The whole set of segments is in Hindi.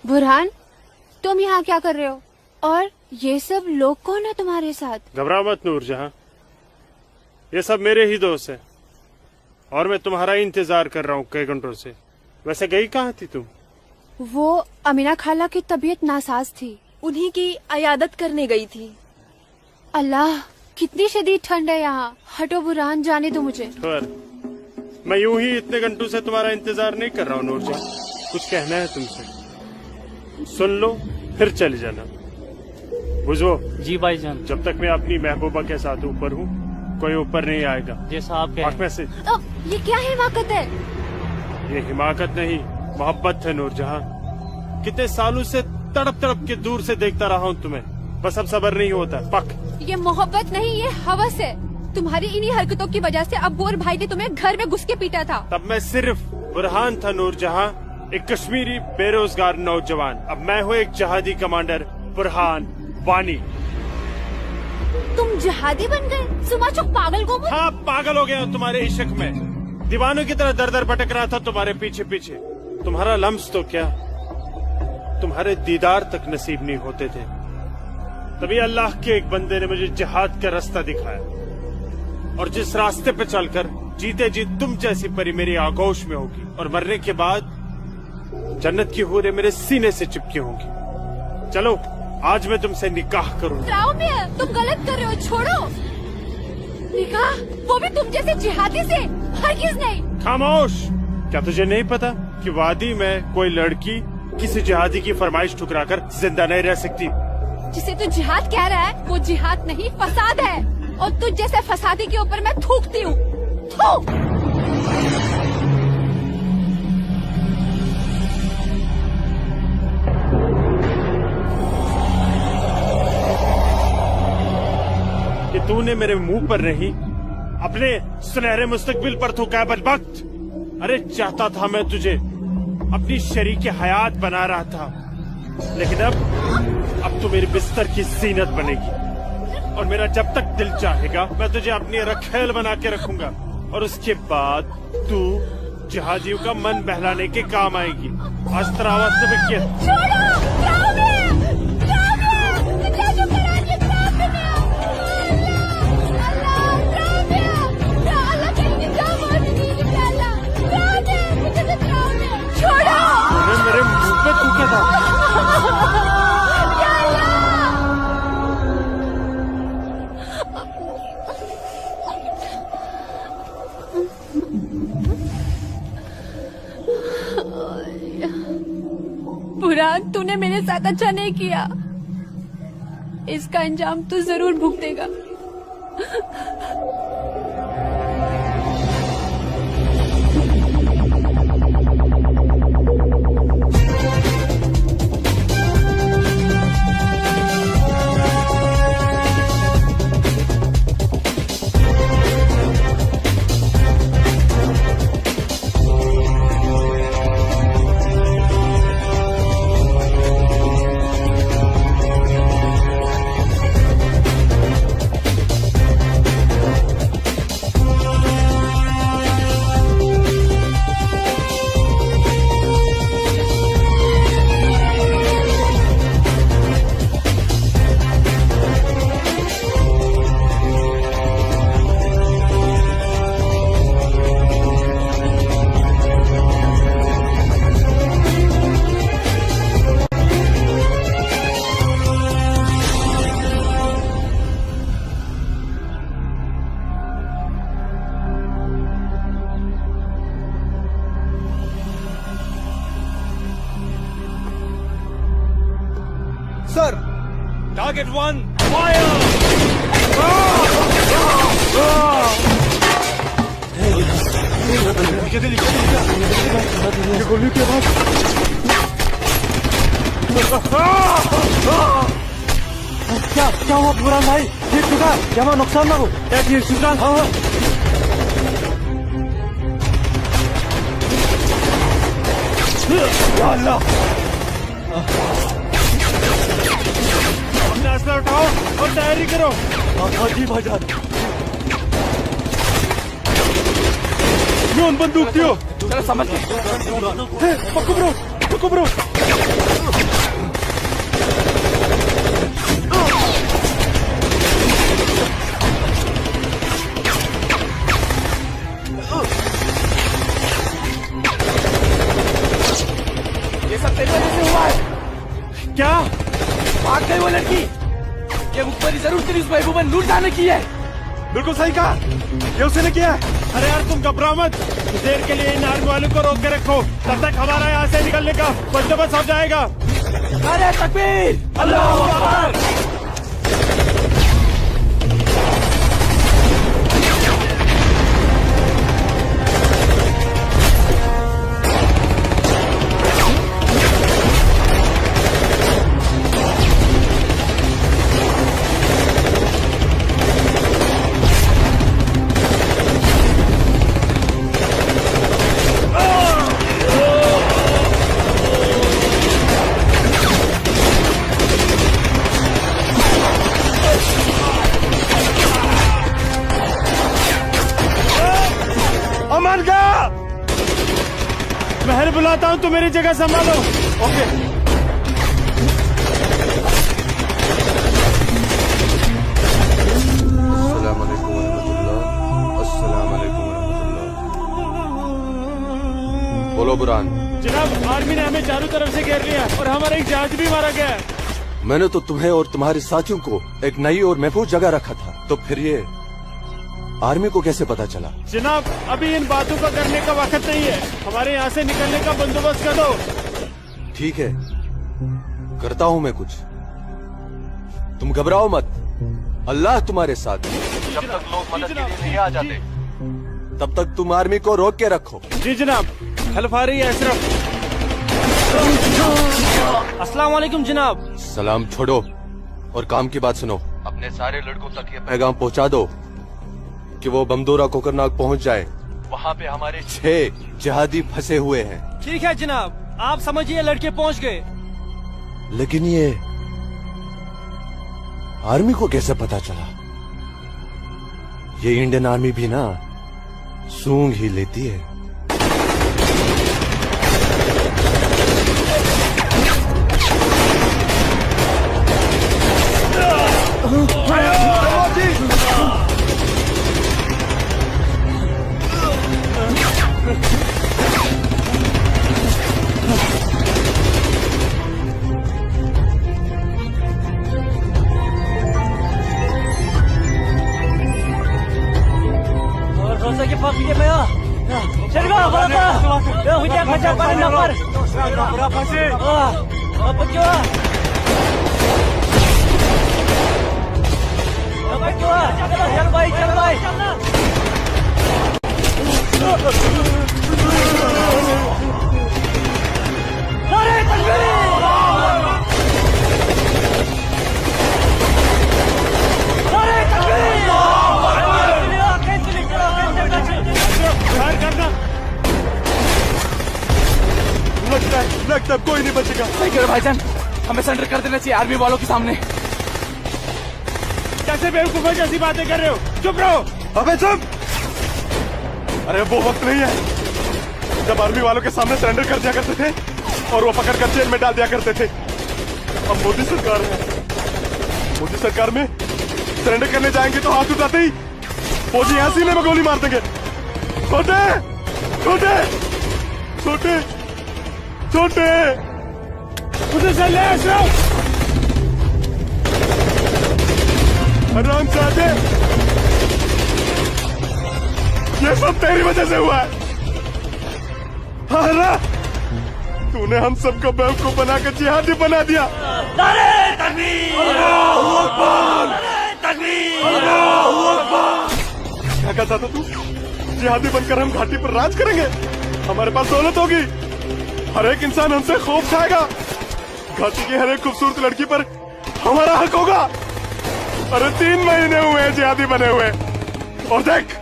बुरहान, तुम यहाँ क्या कर रहे हो? और ये सब लोग कौन है तुम्हारे साथ? घबरा मत नूरजहां, ये सब मेरे ही दोस्त हैं और मैं तुम्हारा ही इंतजार कर रहा हूँ कई घंटों से। वैसे गई कहाँ थी तुम? वो अमीना खाला की तबीयत नासाज थी, उन्हीं की अयादत करने गई थी। अल्लाह, कितनी शदीद ठंड है यहाँ। हटो बुरहान, जाने दो मुझे। मैं यूं ही इतने घंटों से तुम्हारा इंतजार नहीं कर रहा हूँ नूरजहां। कुछ कहना है तुमसे, सुन लो फिर चले जाना। बुझो जी भाईजान। जब तक मैं अपनी महबूबा के साथ ऊपर हूँ कोई ऊपर नहीं आएगा। जैसा आप कहें। में से ये क्या हिमाकत है? ये हिमाकत नहीं, मोहब्बत है नूरजहां। कितने सालों से तड़प तड़प के दूर से देखता रहा हूँ तुम्हें, बस अब सब्र नहीं होता। पक, ये मोहब्बत नहीं, ये हवस है। तुम्हारी इन्हीं हरकतों की वजह से अब्बू और भाई ने तुम्हें घर में घुस के पीटा था। तब मैं सिर्फ बुरहान था नूरजहां, एक कश्मीरी बेरोजगार नौजवान। अब मैं हूँ एक जहादी कमांडर, बुरहान वानी। तुम जहादी बन गए? सुमाचो पागल को। हाँ, पागल हो गया तुम्हारे इश्क में, दीवानों की तरह दर दर भटक रहा था तुम्हारे पीछे पीछे। तुम्हारा लम्स तो क्या, तुम्हारे दीदार तक नसीब नहीं होते थे। तभी अल्लाह के एक बंदे ने मुझे जिहाद का रास्ता दिखाया, और जिस रास्ते पे चलकर जीते जी तुम जैसी परी मेरी आगोश में होगी, और मरने के बाद जन्नत की हूरें मेरे सीने से चिपकी होंगी। चलो आज मैं तुमसे निकाह करूंगा। तुम गलत कर रहे हो, छोड़ो। निकाह? वो भी तुम जैसे जिहादी से? हरगिज़ नहीं। खामोश, क्या तुझे नहीं पता कि वादी में कोई लड़की किसी जिहादी की फरमाइश ठुकराकर जिंदा नहीं रह सकती? जिसे तू जिहाद कह रहा है वो जिहाद नहीं, फसाद है। और तुझ जैसे फसादी के ऊपर मैं थूकती हूँ। कि तूने मेरे मुंह पर नहीं, अपने सुनहरे मुस्तकबिल पर थूका बदबख्त। अरे चाहता था मैं तुझे अपनी शरीके हयात बना रहा था, लेकिन अब तू मेरे बिस्तर की जीनत बनेगी। और मेरा जब तक दिल चाहेगा मैं तुझे अपनी रखेल बना के रखूंगा, और उसके बाद तू जहादियों का मन बहलाने के काम आएगी। आज तेरा आवाज मेरे मुंह पे थूका था। बुरहान, तूने मेरे साथ अच्छा नहीं किया। इसका अंजाम तू जरूर भुगतेगा। Sir, target 1 fire. गोली के बाद क्या हुआ बुरहान भाई? ठीक चुका, क्या नुकसान ना हो? ठीक चुका। हाँ अल्लाह, अपना असला उठाओ और तैयारी करो। हाँ जी भाईजान। बंदूक दियो। समझ पक्को ब्रो। ये सब तेरी वजह से हुआ है। क्या? भाग गई वो लड़की। ये मुखबरी जरूर तेरी उस महबूबा लूट जाने की है। बिल्कुल सही कहा, ये उसने किया है। अरे यार तुम घबराओ मत, देर के लिए इन आर्मी वालों को रोक के रखो, तब तक हमारा यहाँ से निकलने का बंदोबस्त हो जाएगा। अरे तकबीर, अल्लाहू अकबर। अमन का महल बुलाता हूँ, तो मेरी जगह संभालो। ओके। अस्सलाम वालेकुम वरहमतुल्लाह। अस्सलाम वालेकुम वरहमतुल्लाह। बोलो बुरहान। जनाब, आर्मी ने हमें चारों तरफ से घेर लिया और हमारा एक जहाज भी मारा गया है। मैंने तो तुम्हें और तुम्हारे साथियों को एक नई और महफूज जगह रखा था, तो फिर ये आर्मी को कैसे पता चला? जनाब, अभी इन बातों का करने का वक्त नहीं है, हमारे यहाँ से निकलने का बंदोबस्त कर दो। ठीक है, करता हूँ मैं कुछ। तुम घबराओ मत, अल्लाह तुम्हारे साथ है। जब तक लोग मदद के लिए नहीं आ जाते, तब तक तुम आर्मी को रोक के रखो। जी जनाब। हल्फारी अशरफ। अस्सलाम वालेकुम जनाब। सलाम छोड़ो और काम की बात सुनो। अपने सारे लड़कों तक ये पैगाम पहुंचा दो कि वो बमदोरा कोकरनाग पहुंच जाए। वहाँ पे हमारे 6 जिहादी फंसे हुए हैं। ठीक है जनाब, आप समझिए लड़के पहुंच गए। लेकिन ये आर्मी को कैसे पता चला? ये इंडियन आर्मी भी ना सूंघ ही लेती है। लगता है कोई नहीं बचेगा। सही करो भाईजान, हमें सरेंडर कर देना चाहिए आर्मी वालों के सामने। कैसे बेवकूफों जैसी बातें कर रहे हो? चुप रहो। अबे चुप! अरे वो वक्त नहीं है जब आर्मी वालों के सामने सरेंडर कर दिया करते थे और वो पकड़ कर जेल में डाल दिया करते थे। अब मोदी सरकार है, मोदी सरकार में सरेंडर करने जाएंगे तो हाथ उठाते ही फौजी यहाँ सीने में गोली मार देंगे। छोटे छोटे छोटे छोटे उधर से ले अशरफ। आराम से आते, ये सब तेरी वजह से हुआ है। हाँ, तूने हम सबको बेवकूफ बनाकर जिहादी बना दिया। नारे तकबीर! अल्लाहू अकबर! तकबीर! अल्लाहू अकबर! क्या कहता था तू? जिहादी बनकर हम घाटी पर राज करेंगे, हमारे पास दौलत होगी, हर एक इंसान हमसे खौफ खाएगा, घाटी की हर एक खूबसूरत लड़की पर हमारा हक होगा। अरे 3 महीने हुए हैं जिहादी बने हुए, और देख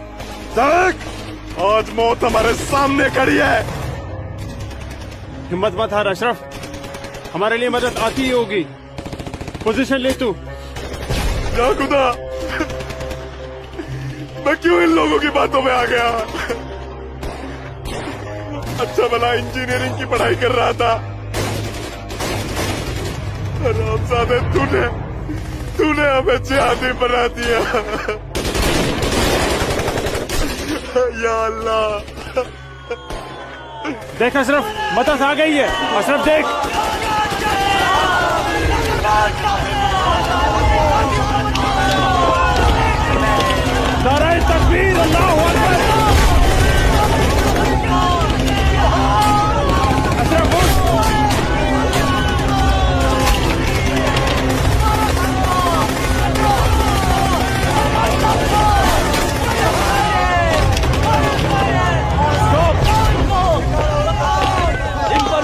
देख आज मौत हमारे सामने खड़ी है। हिम्मत मत हार अशरफ, हमारे लिए मदद आती ही होगी। पोजीशन ले तू। या खुदा, मैं क्यों इन लोगों की बातों में आ गया? अच्छा भला इंजीनियरिंग की पढ़ाई कर रहा था, रामजादे तूने हमें जिहादी बना दिया। या अल्लाह। देख अशरफ, मदद आ गई है। अशरफ देख। नाराए तकबीर, अल्लाहु अकबर। अशरफ उठ।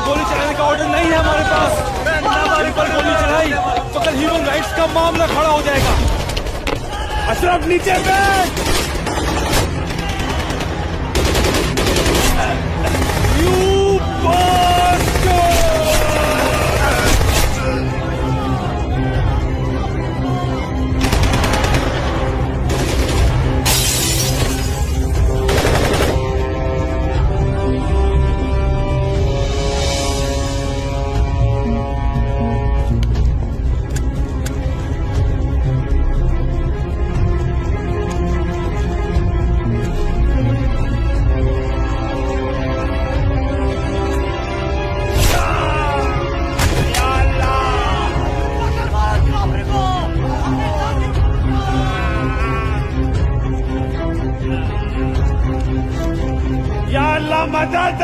गोली चलाने का ऑर्डर नहीं है हमारे पास। हमारे पर गोली चलाई तो कल ह्यूमन राइट्स का मामला खड़ा हो जाएगा। अशरफ नीचे बैठ। You bastard! या अल्लाह मदद।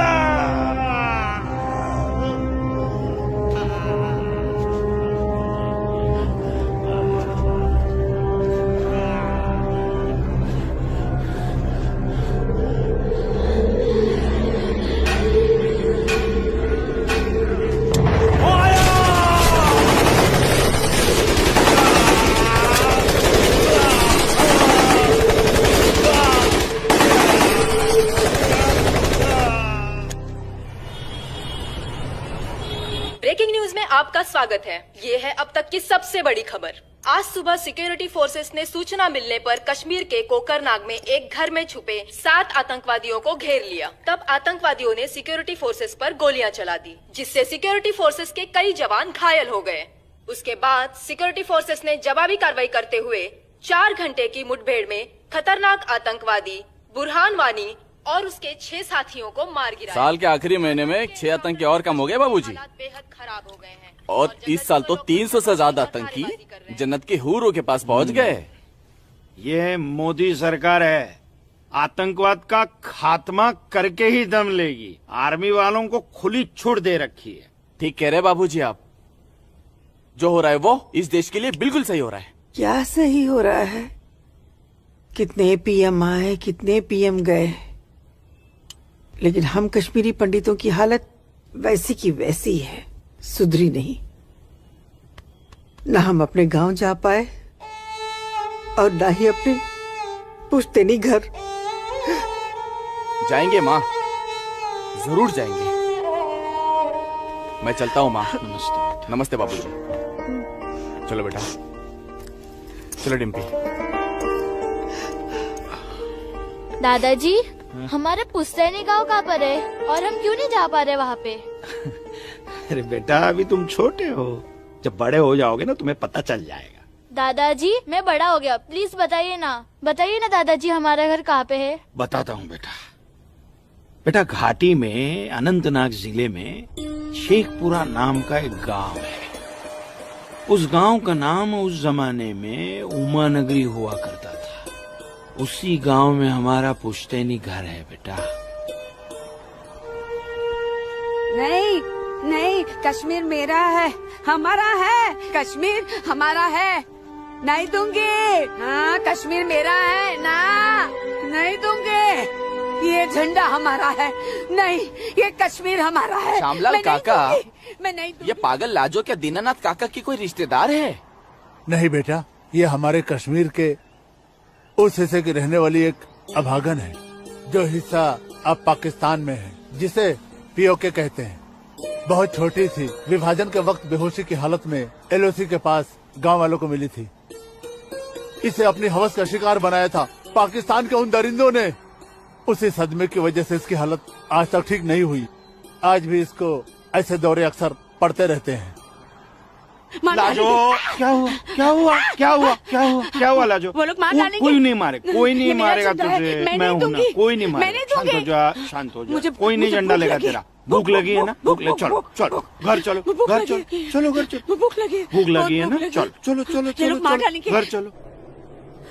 ब्रेकिंग न्यूज में आपका स्वागत है। ये है अब तक की सबसे बड़ी खबर। आज सुबह सिक्योरिटी फोर्सेस ने सूचना मिलने पर कश्मीर के कोकरनाग में एक घर में छुपे 7 आतंकवादियों को घेर लिया। तब आतंकवादियों ने सिक्योरिटी फोर्सेस पर गोलियां चला दी, जिससे सिक्योरिटी फोर्सेस के कई जवान घायल हो गए। उसके बाद सिक्योरिटी फोर्सेस ने जवाबी कार्रवाई करते हुए 4 घंटे की मुठभेड़ में खतरनाक आतंकवादी बुरहान वानी और उसके 6 साथियों को मार गिराया। साल के आखिरी महीने में 6 आतंकी और कम हो गए बाबूजी। हालात बेहद खराब हो गए हैं और इस साल तो 300 से ज्यादा आतंकी जन्नत के हूरों के पास पहुंच गए। ये मोदी सरकार है, आतंकवाद का खात्मा करके ही दम लेगी। आर्मी वालों को खुली छूट दे रखी है। ठीक कह रहे बाबूजी आप। जो हो रहा है वो इस देश के लिए बिल्कुल सही हो रहा है। क्या सही हो रहा है? कितने पीएम आए, कितने पीएम गए, लेकिन हम कश्मीरी पंडितों की हालत वैसी की वैसी है, सुधरी नहीं। ना हम अपने गांव जा पाए और ना ही अपने पुश्तैनी घर। जाएंगे माँ, जरूर जाएंगे। मैं चलता हूँ माँ। नमस्ते। नमस्ते बाबूजी। चलो बेटा, चलो डिम्पी। दादाजी, हमारे पुश्तैनी गांव कहाँ पर है और हम क्यों नहीं जा पा रहे वहाँ पे? अरे बेटा, अभी तुम छोटे हो, जब बड़े हो जाओगे ना तुम्हें पता चल जाएगा। दादाजी, मैं बड़ा हो गया, प्लीज बताइए ना दादाजी, हमारा घर कहाँ पे है? बताता हूँ बेटा। बेटा, घाटी में अनंतनाग जिले में शेखपुरा नाम का एक गांव है। उस गांव का नाम उस जमाने में उमा नगरी हुआ करता था। उसी गांव में हमारा पुश्तैनी घर है बेटा। नहीं नहीं, कश्मीर मेरा है, हमारा है। कश्मीर हमारा है, नहीं दूंगी। हाँ, कश्मीर मेरा है ना, नहीं दूंगी। ये झंडा हमारा है, नहीं, ये कश्मीर हमारा है। श्यामलाल मैं नहीं काका, दूंगी, मैं नहीं दूंगी। ये पागल लाजो क्या दीनानाथ काका की कोई रिश्तेदार है? नहीं बेटा, ये हमारे कश्मीर के उस हिस्से की रहने वाली एक अभागन है, जो हिस्सा अब पाकिस्तान में है, जिसे पीओके कहते हैं। बहुत छोटी थी, विभाजन के वक्त बेहोशी की हालत में एलओसी के पास गांव वालों को मिली थी। इसे अपनी हवस का शिकार बनाया था पाकिस्तान के उन दरिंदों ने। उसी सदमे की वजह से इसकी हालत आज तक ठीक नहीं हुई। आज भी इसको ऐसे दौरे अक्सर पड़ते रहते हैं। लाजो, क्या हुआ क्या हुआ क्या हुआ क्या हुआ क्या हुआ लाजो? वो लोग मार डालेंगे। कोई नहीं मारे, कोई नहीं ये मेरा मारेगा झंडा है, तुझे। मैं मैं नहीं हूं ना, दूंगी। कोई नहीं मैं नहीं मारेगा। शांत हो दूंगी। जा, शांत हो जा। मुझे- कोई नहीं मुझे झंडा भूख लेगा लगी। तेरा। भूख लगी है ना? भूख ले, चलो चलो घर चलो, घर चलो, चलो घर चलो। भूख लगी भूख लगी है बहुत ना? भूख लगी। चलो चलो चलो ये चलो लोग मार चलो, डालेंगे। घर चलो।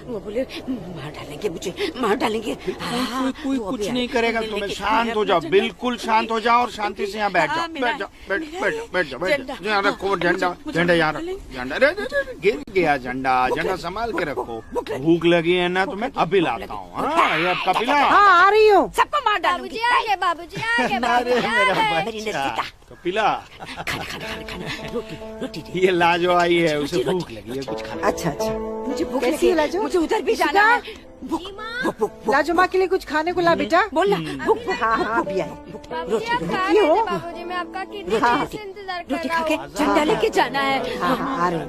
वो बोले मार डालेंगे मुझे, मार डालेंगे। हाँ, कोई वो कुछ अभी नहीं आए। करेगा मैं तुम्हें। लेके शांत हो अपना जाओ, झंडा। बिल्कुल शांत हो जाओ और शांति से यहाँ बैठ हाँ, जाओ, मेरा- बैठ जाओ, बैठ मेरा बैठ जाओ, बैठ जाओ, बैठ झंडा। जाओ। यहाँ रखो झंडा, झंडा यहाँ रखो, झंडा। अरे अरे, अरे, गिर गया झंडा, झंडा संभाल के रखो। भूख लगी है ना तुम्हें? अभी लाता हूँ। हाँ, ये आपका पिला। हाँ आ रही हूँ। सबको मार डालूंगी। बाबूजी आ गए, बाबूजी आ गए, अरे बाबूजी आ मेरा गए। मेरी बच्चा, नसीता। कपिला, खाना खाना खाना खाना रोटी रोटी दे। ये लाजो आई है, उसे भूख लगी है, कुछ खाना। अच्छा अच्छा। मुझे भूख कैसी लगी है है, लाजो? मुझे उधर भी जाना है। भूख भूख भूख लाजो माँ के लिए कुछ खाने को ला बेटा। बोल ना भूख भूख हाँ हाँ अभी आए। बाबूजी आप कहाँ क्यों? गए थे? बाबूजी मैं आपका कितनी हाँ, देर से इंतजार कर रोटी रहा खा के हूँ। झंडा लेके जाना है। हाँ हाँ आ रही हूँ।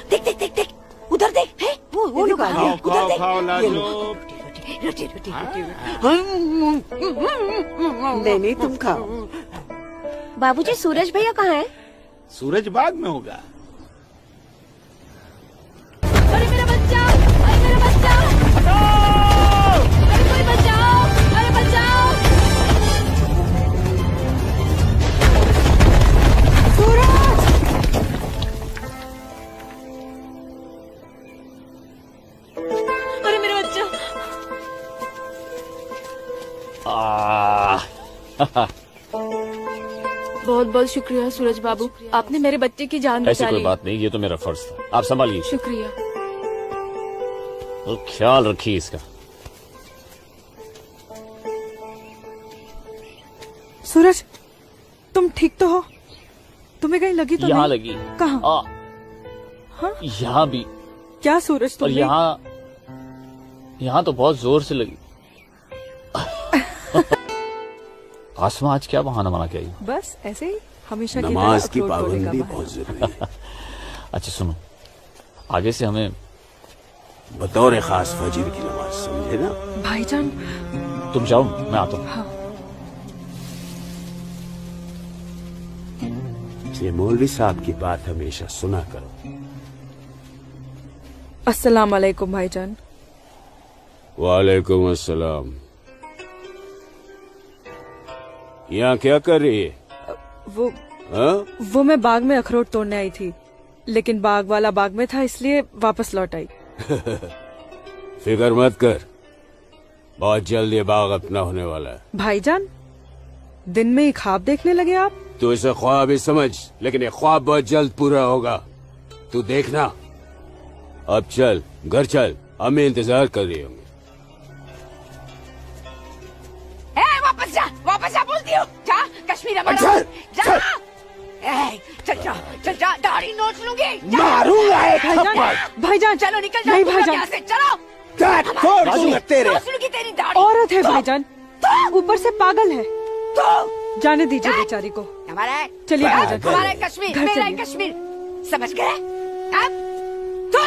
देख देख देख देख उधर देख है वो लोग आ गए खाओ उधर खाओ देख। खाओ लाजो। रोटी रोटी रोटी नहीं नहीं तुम खाओ। बाबूजी सूरज भैया कहाँ है? सूरज बाग में होगा। अरे मेरा बच्चा, अरे मेरा बच्चा, अरे कोई बचाओ, अरे बचाओ। अरे मेरा बच्चा। बहुत बहुत शुक्रिया सूरज बाबू, आपने मेरे बच्चे की जान ऐसी बचा कोई ली। बात नहीं, ये तो मेरा फर्ज था। आप संभालिए, शुक्रिया। तो ख्याल रखिए इसका। सूरज तुम ठीक तो हो? तुम्हें कहीं लगी तो यहाँ नहीं? लगी। कहाँ? हाँ? यहाँ भी। क्या सूरज और तुम्हें? यहाँ तो बहुत जोर से लगी। आसमा आज क्या बहाना बना के आई? बस ऐसे ही हमेशा की नमाज तरह की अखरोट तोड़ने का पाबंदी बहाना। बहुत जरूरी है। अच्छा सुनो, आगे से हमें बतौर खास फजर की नमाज, समझे ना? भाईजान तुम जाओ, मैं आता हूँ। हाँ। इसलिए मौलवी साहब की बात हमेशा सुना करो। अस्सलाम वालेकुम भाईजान। वालेकुम अस्सलाम। यहाँ क्या कर रही है? वो हाँ? वो मैं बाग में अखरोट तोड़ने आई थी, लेकिन बाग वाला बाग में था इसलिए वापस लौट आई। फिक्र मत कर, बहुत जल्द ये बाग अपना होने वाला है। भाईजान दिन में ही ख्वाब देखने लगे आप? तू इसे ख्वाब ही समझ, लेकिन ये ख्वाब बहुत जल्द पूरा होगा, तू देखना। अब चल घर चल, हमें इंतजार कर रही होंगे। वापस जा बोलती हूँ। जा कश्मीर हमारा। जा चल जा दाढ़ी नोच लूंगी। मारूंगा एक भाईजान भाईजान चलो निकल जाओ नहीं तुम लोग भाईजान। यहाँ से, चलो तोड़ दूंगा तेरे। नोच लूंगी तेरी दाढ़ी। औरत है भाईजान, ऊपर से पागल है। तो जाने दीजिए बेचारी को। हमारा है। चलिए भाईजान। हमारा है कश्मीर, घर मेरा है चलिए। कश्मीर, समझ गए? अब तो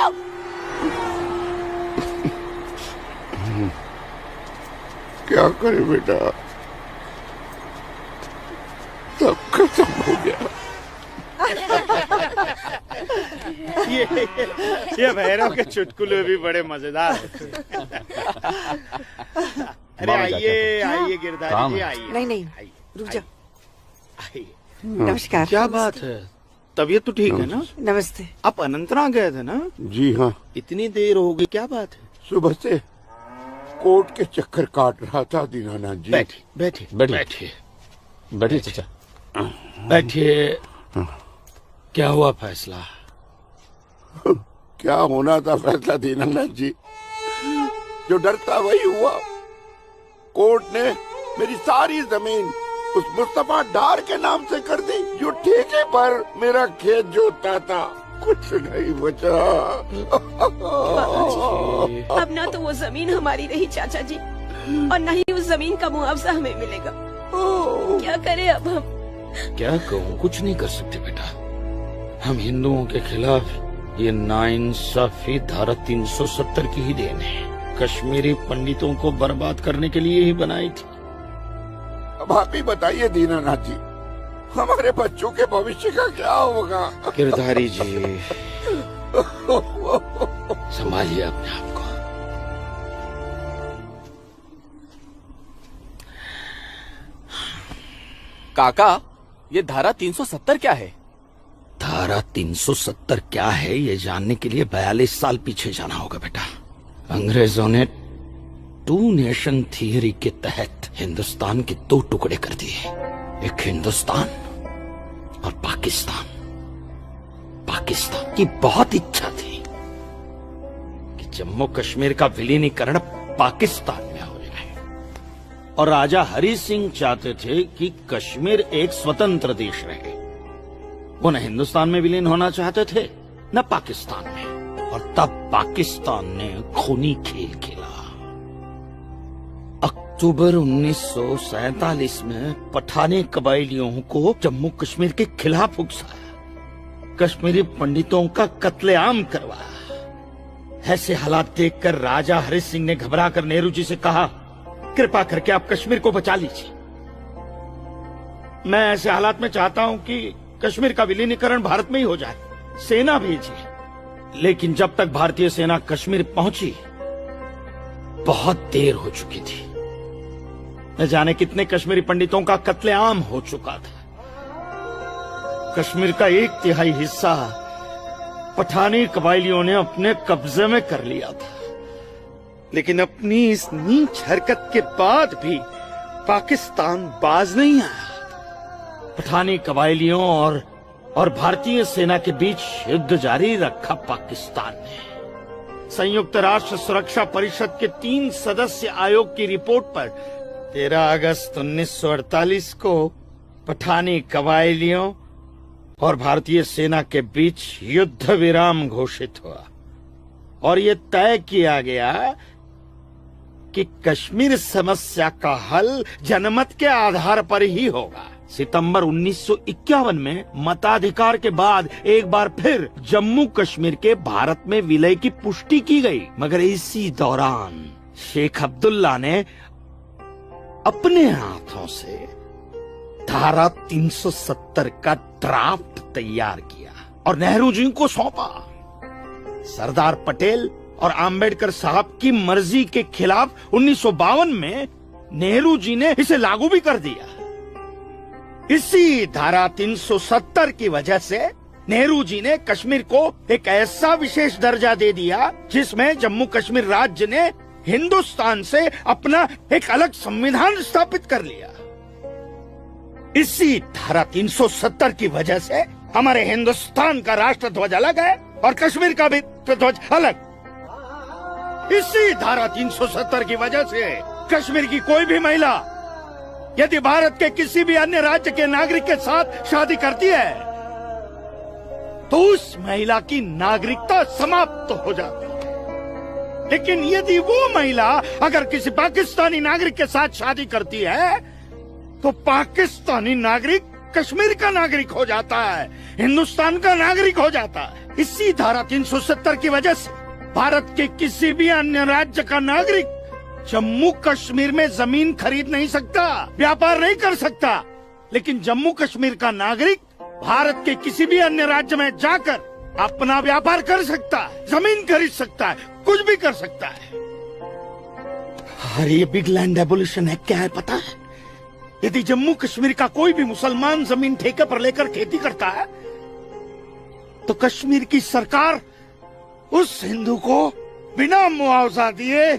क्या करे बेटा, सब खत्म हो गया। ये भैरव के चुटकुले भी बड़े मजेदार हैं। अरे आइए आइए गिरधारी जी आइए। नहीं नहीं रुक जा। आइए। नमस्कार। क्या बात है, तबीयत तो ठीक है ना? नमस्ते। आप अनंतनाग गए थे ना? जी हाँ, इतनी देर हो गई, क्या बात है? सुबह से कोर्ट के चक्कर काट रहा था दीनानाथ जी। बैठिए बैठिए बैठिए बैठिए चाचा, बैठिए। क्या हुआ फैसला? क्या होना था फैसला दीनानाथ जी, जो डर था वही हुआ। कोर्ट ने मेरी सारी जमीन उस मुस्तफा डार के नाम से कर दी, जो ठेके पर मेरा खेत जोतता था। कुछ नहीं बचा। अब ना तो वो जमीन हमारी रही चाचा जी, और न ही उस जमीन का मुआवजा हमें मिलेगा। क्या करें अब हम? क्या कहूँ, कुछ नहीं कर सकते बेटा। हम हिंदुओं के खिलाफ ये नाइंसाफी धारा 370 की ही देन है। कश्मीरी पंडितों को बर्बाद करने के लिए ही बनाई थी। अब आप ही बताइए दीनानाथ जी, हमारे बच्चों के भविष्य का क्या होगा? गिरधारी जी, संभालिए अपने आप को। काका, ये धारा 370 क्या है? धारा 370 क्या है ये जानने के लिए 42 साल पीछे जाना होगा बेटा। अंग्रेजों ने टू नेशन थियरी के तहत हिंदुस्तान के दो टुकड़े कर दिए, एक हिंदुस्तान और पाकिस्तान। पाकिस्तान की बहुत इच्छा थी कि जम्मू कश्मीर का विलीनीकरण पाकिस्तान में हो जाए, और राजा हरि सिंह चाहते थे कि कश्मीर एक स्वतंत्र देश रहे। वो न हिंदुस्तान में विलीन होना चाहते थे न पाकिस्तान में, और तब पाकिस्तान ने खूनी खेल खेला। अक्टूबर 1947 में पठानी कबायलियों को जम्मू कश्मीर के खिलाफ उकसाया, कश्मीरी पंडितों का कत्लेआम करवाया। ऐसे हालात देखकर राजा हरि सिंह ने घबराकर नेहरू जी से कहा, कृपा करके आप कश्मीर को बचा लीजिए। मैं ऐसे हालात में चाहता हूं कि कश्मीर का विलीनीकरण भारत में ही हो जाए, सेना भेजिए। लेकिन जब तक भारतीय सेना कश्मीर पहुंची बहुत देर हो चुकी थी। न जाने कितने कश्मीरी पंडितों का कत्लेआम हो चुका था। कश्मीर का 1/3 हिस्सा पठानी कबायलियों ने अपने कब्जे में कर लिया था। लेकिन अपनी इस नीच हरकत के बाद भी पाकिस्तान बाज नहीं आया। पठानी कबायलियों और भारतीय सेना के बीच युद्ध जारी रखा पाकिस्तान ने। संयुक्त राष्ट्र सुरक्षा परिषद के 3 सदस्य आयोग की रिपोर्ट पर 13 अगस्त 1948 को पठानी कबायलियों और भारतीय सेना के बीच युद्ध विराम घोषित हुआ, और ये तय किया गया कि कश्मीर समस्या का हल जनमत के आधार पर ही होगा। सितंबर 1951 में मताधिकार के बाद एक बार फिर जम्मू कश्मीर के भारत में विलय की पुष्टि की गई, मगर इसी दौरान शेख अब्दुल्ला ने अपने हाथों से धारा 370 का ड्राफ्ट तैयार किया और नेहरू जी को सौंपा। सरदार पटेल और आम्बेडकर साहब की मर्जी के खिलाफ 1952 में नेहरू जी ने इसे लागू भी कर दिया। इसी धारा 370 की वजह से नेहरू जी ने कश्मीर को एक ऐसा विशेष दर्जा दे दिया जिसमें जम्मू कश्मीर राज्य ने हिंदुस्तान से अपना एक अलग संविधान स्थापित कर लिया। इसी धारा 370 की वजह से हमारे हिंदुस्तान का राष्ट्र ध्वज अलग है और कश्मीर का भी ध्वज अलग। इसी धारा 370 की वजह से कश्मीर की कोई भी महिला यदि भारत के किसी भी अन्य राज्य के नागरिक के साथ शादी करती है तो उस महिला की नागरिकता समाप्त हो जाती है। लेकिन यदि वो महिला अगर किसी पाकिस्तानी नागरिक के साथ शादी करती है तो पाकिस्तानी नागरिक कश्मीर का नागरिक हो जाता है, हिंदुस्तान का नागरिक हो जाता है। इसी धारा 370 की वजह से भारत के किसी भी अन्य राज्य का नागरिक जम्मू कश्मीर में जमीन खरीद नहीं सकता, व्यापार नहीं कर सकता। लेकिन जम्मू कश्मीर का नागरिक भारत के किसी भी अन्य राज्य में जाकर अपना व्यापार कर सकता है, जमीन खरीद सकता है, कुछ भी कर सकता है। अरे ये बिग लैंड एबोल्यूशन है, क्या है पता है? यदि जम्मू कश्मीर का कोई भी मुसलमान जमीन ठेके पर लेकर खेती करता है तो कश्मीर की सरकार उस हिंदू को बिना मुआवजा दिए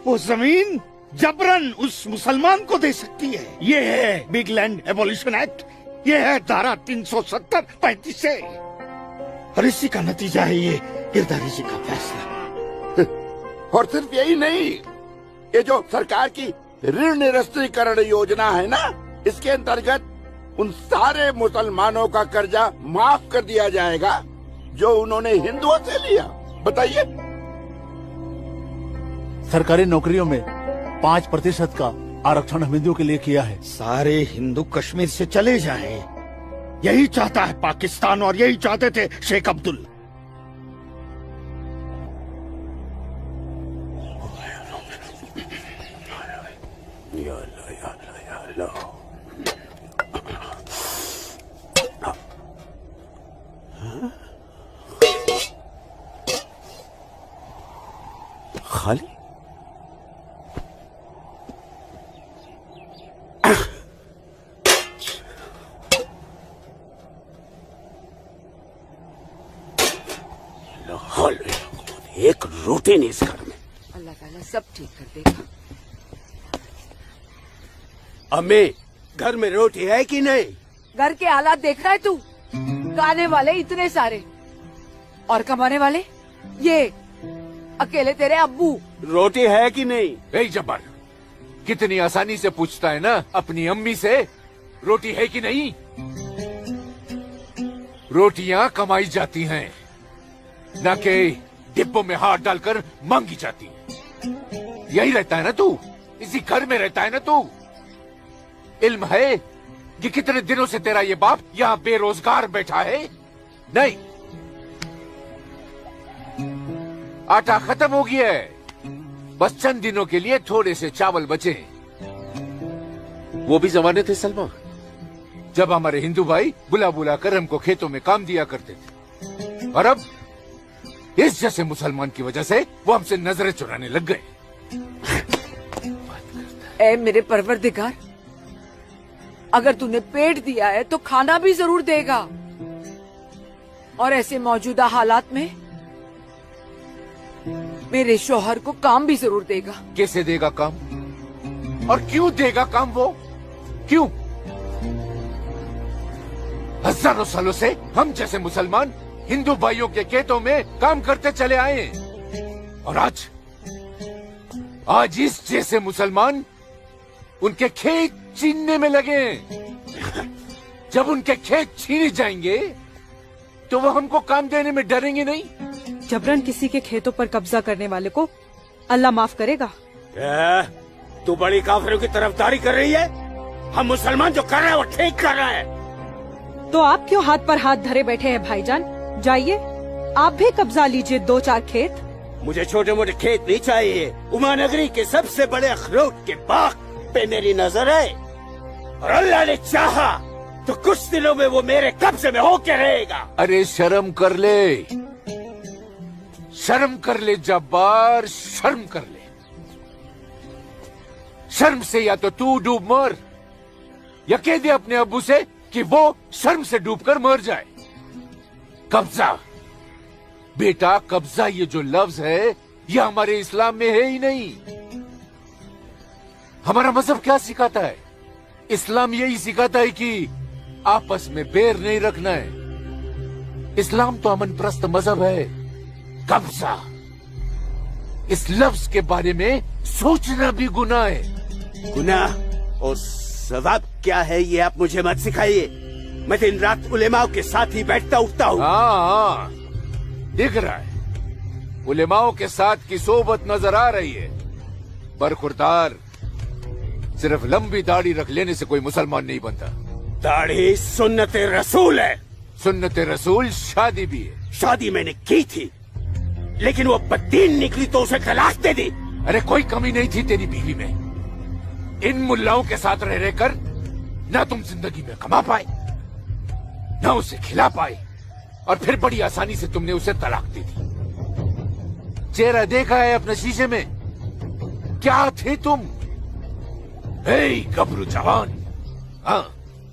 वो जमीन जबरन उस मुसलमान को दे सकती है। ये है बिग लैंड एबोल्यूशन एक्ट, ये है धारा 370-35 से, और इसी का नतीजा है ये गिरधारी जी का फैसला। और सिर्फ यही नहीं, ये जो सरकार की ऋण निरस्तीकरण योजना है ना, इसके अंतर्गत उन सारे मुसलमानों का कर्जा माफ कर दिया जाएगा जो उन्होंने हिंदुओं से लिया। बताइए। सरकारी नौकरियों में 5% का आरक्षण हम हिंदुओं के लिए किया है। सारे हिंदू कश्मीर से चले जाएं, यही चाहता है पाकिस्तान और यही चाहते थे शेख अब्दुल्ला। खाली? लाहौल एक रोटी नहीं इस घर में। अल्लाह ताला सब ठीक कर देगा। अम्मी, घर में रोटी है कि नहीं? घर के हालात देख रहा है तू? गाने वाले इतने सारे और कमाने वाले ये अकेले तेरे अब्बू। रोटी है कि नहीं? ए जब्बार, कितनी आसानी से पूछता है ना अपनी अम्मी से रोटी है कि नहीं। रोटियां कमाई जाती हैं, न कि डिब्बों में हाथ डालकर मांगी जाती हैं। यही रहता है ना तू, इसी घर में रहता है ना तू। इल्म है कि कितने दिनों से तेरा ये बाप यहाँ बेरोजगार बैठा है? नहीं, आटा खत्म हो गया है, बस चंद दिनों के लिए थोड़े से चावल बचे। वो भी जमाने थे सलमा, जब हमारे हिंदू भाई बुला बुला कर हमको खेतों में काम दिया करते थे, और अब इस जैसे मुसलमान की वजह से वो हमसे नजरें चुराने लग गए। ए मेरे परवरदिगार, अगर तूने पेट दिया है तो खाना भी जरूर देगा, और ऐसे मौजूदा हालात में मेरे शौहर को काम भी जरूर देगा। कैसे देगा काम, और क्यों देगा काम? वो क्यों? हजारों सालों से हम जैसे मुसलमान हिंदू भाइयों के खेतों में काम करते चले आए हैं, और आज इस जैसे मुसलमान उनके खेत छीनने में लगे हैं। जब उनके खेत छीने जाएंगे तो वो हमको काम देने में डरेंगे नहीं। जबरन किसी के खेतों पर कब्जा करने वाले को अल्लाह माफ करेगा। तू बड़ी काफिरों की तरफदारी कर रही है? हम मुसलमान जो कर रहे हैं वो ठीक कर रहे हैं। तो आप क्यों हाथ पर हाथ धरे बैठे हैं भाईजान? जाइए आप भी कब्जा लीजिए 2-4 खेत। मुझे छोटे मोटे खेत नहीं चाहिए, उमानगरी के सबसे बड़े अखरोट के बाग पे मेरी नजर है, और अल्लाह ने चाहा तो कुछ दिनों में वो मेरे कब्जे में होके रहेगा। अरे शर्म कर ले, शर्म कर ले जब्बार, शर्म कर ले। शर्म से या तो तू डूब मर, या कह दे अपने अब्बू से कि वो शर्म से डूबकर मर जाए। कब्जा बेटा, कब्जा ये जो लफ्ज है ये हमारे इस्लाम में है ही नहीं। हमारा मजहब क्या सिखाता है? इस्लाम यही सिखाता है कि आपस में बैर नहीं रखना है। इस्लाम तो अमन प्रस्त मजहब है। कब्जा, इस लफ्ज के बारे में सोचना भी गुनाह है। गुनाह और सवाब क्या है ये आप मुझे मत सिखाइए। मैं दिन रात उलेमाओं के साथ ही बैठता उठता हूँ। हाँ, दिख रहा है, उलेमाओं के साथ की सोबत नजर आ रही है। बरखुरदार, सिर्फ लंबी दाढ़ी रख लेने से कोई मुसलमान नहीं बनता। दाढ़ी सुन्नत रसूल है। सुन्नत रसूल शादी भी है। शादी मैंने की थी, लेकिन वो बददीन निकली तो उसे तलाक दे दी। अरे कोई कमी नहीं थी तेरी बीवी में। इन मुल्लाओं के साथ रह रहकर ना तुम जिंदगी में कमा पाए, ना उसे खिला पाए, और फिर बड़ी आसानी से तुमने उसे तलाक दे दी। चेहरा देखा है अपने शीशे में? क्या थे तुम? गबरू जवान। हाँ,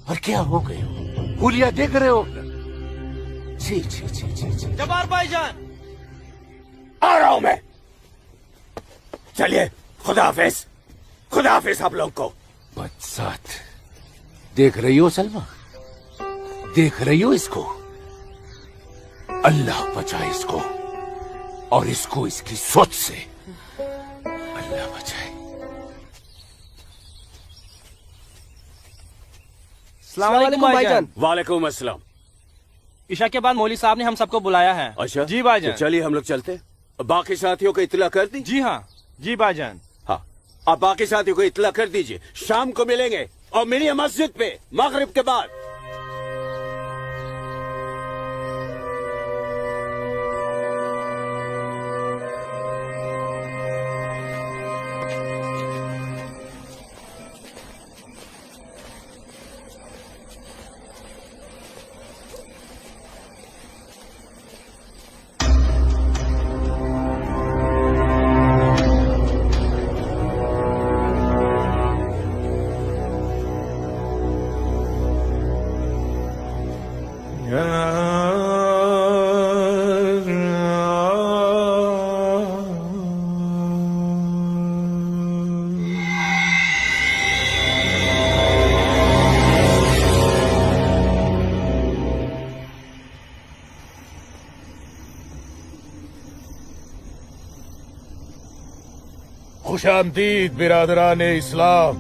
और क्या हो गए हो? हुलिया देख रहे हो? जी जी जी जी जी। जब्बार भाईजान, आ रहा हूं मैं। चलिए, खुदा हाफिज। खुदा हाफिज आप लोग को। बदसात, देख रही हो सलमा? देख रही हो इसको? अल्लाह बचाए इसको, और इसको इसकी सोच से। अल्लाह बचाए। अस्सलाम वालेकुम भाईजान। वालेकुम अस्सलाम। ईशा के बाद मौली साहब ने हम सबको बुलाया है। अच्छा जी भाईजान। तो चलिए हम लोग चलते। बाकी साथियों को इत्तला कर दी? जी हाँ जी भाईजान। हाँ, आप बाकी साथियों को इत्तला कर दीजिए। शाम को मिलेंगे और मिलिए मस्जिद पे मगरिब के बाद। खुशामदीद बिरादरान इस्लाम।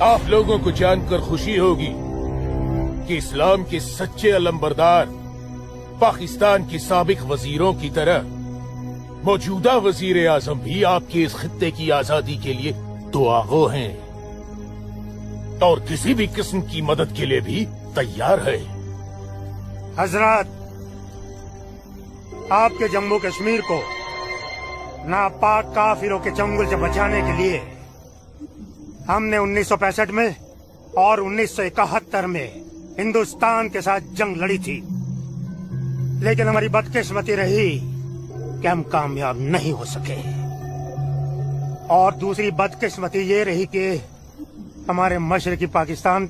आप लोगों को जानकर खुशी होगी कि इस्लाम के सच्चे अलंबरदार पाकिस्तान के साबिक वजीरों की तरह मौजूदा वजीर आजम भी आपके इस खित्ते की आजादी के लिए दुआगो हैं और किसी भी किस्म की मदद के लिए भी तैयार है। हजरत, आपके जम्मू कश्मीर को नापाक काफिरों के चंगुल से बचाने के लिए हमने 1965 में और 1971 में हिंदुस्तान के साथ जंग लड़ी थी, लेकिन हमारी बदकिस्मती रही कि हम कामयाब नहीं हो सके। और दूसरी बदकिस्मती ये रही कि हमारे मशरकी पाकिस्तान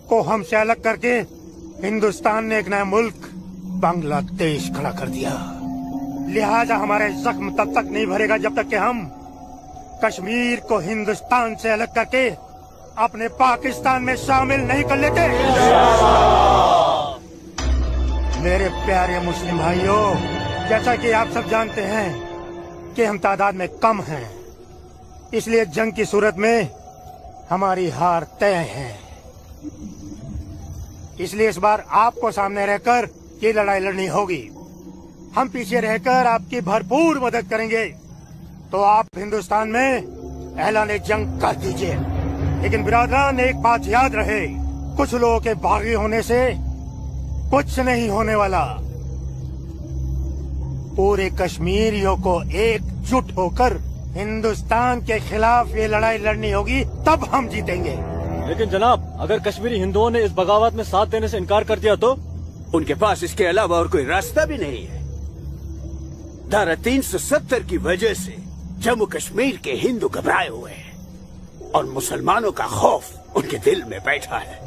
को हमसे अलग करके हिंदुस्तान ने एक नया मुल्क बांग्लादेश खड़ा कर दिया। लिहाजा हमारे जख्म तब तक नहीं भरेगा जब तक कि हम कश्मीर को हिंदुस्तान से अलग करके अपने पाकिस्तान में शामिल नहीं कर लेते। मेरे प्यारे मुस्लिम भाइयों, जैसा कि आप सब जानते हैं कि हम तादाद में कम हैं, इसलिए जंग की सूरत में हमारी हार तय है। इसलिए इस बार आपको सामने रहकर ये लड़ाई लड़नी होगी। हम पीछे रहकर आपकी भरपूर मदद करेंगे, तो आप हिंदुस्तान में ऐलान जंग कर दीजिए। लेकिन बिरादरान, एक बात याद रहे, कुछ लोगों के बागी होने से कुछ नहीं होने वाला। पूरे कश्मीरियों को एकजुट होकर हिंदुस्तान के खिलाफ ये लड़ाई लड़नी होगी, तब हम जीतेंगे। लेकिन जनाब, अगर कश्मीरी हिंदुओं ने इस बगावत में साथ देने से इनकार कर दिया तो? उनके पास इसके अलावा और कोई रास्ता भी नहीं है। धारा 370 की वजह से जम्मू कश्मीर के हिंदू घबराए हुए हैं और मुसलमानों का खौफ उनके दिल में बैठा है।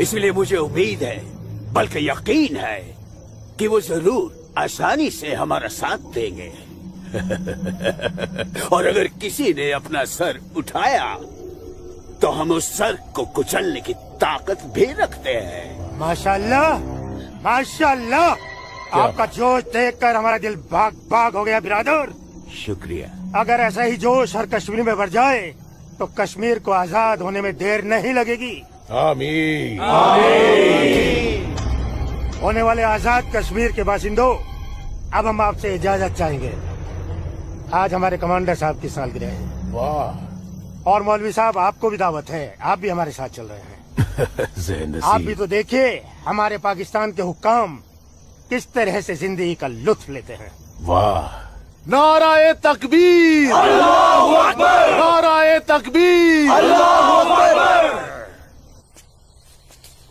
इसलिए मुझे उम्मीद है, बल्कि यकीन है, कि वो जरूर आसानी से हमारा साथ देंगे। और अगर किसी ने अपना सर उठाया तो हम उस सर को कुचलने की ताकत भी रखते हैं। माशाल्लाह, माशाल्लाह, आपका जोश देखकर हमारा दिल भाग भाग हो गया बिरादर। शुक्रिया। अगर ऐसा ही जोश हर कश्मीर में भर जाए तो कश्मीर को आजाद होने में देर नहीं लगेगी। आमीन। होने वाले आजाद कश्मीर के बाशिंदों, अब हम आपसे इजाजत चाहेंगे। आज हमारे कमांडर साहब की सालगिरह है। वाह। और मौलवी साहब, आपको भी दावत है, आप भी हमारे साथ चल रहे हैं। आप भी तो देखिए हमारे पाकिस्तान के हुक्काम किस तरह से जिंदगी का लुत्फ लेते हैं। वाह। नाराए तकबीर, अल्लाहू अकबर, नाराए तकबीर, अल्लाहू अकबर।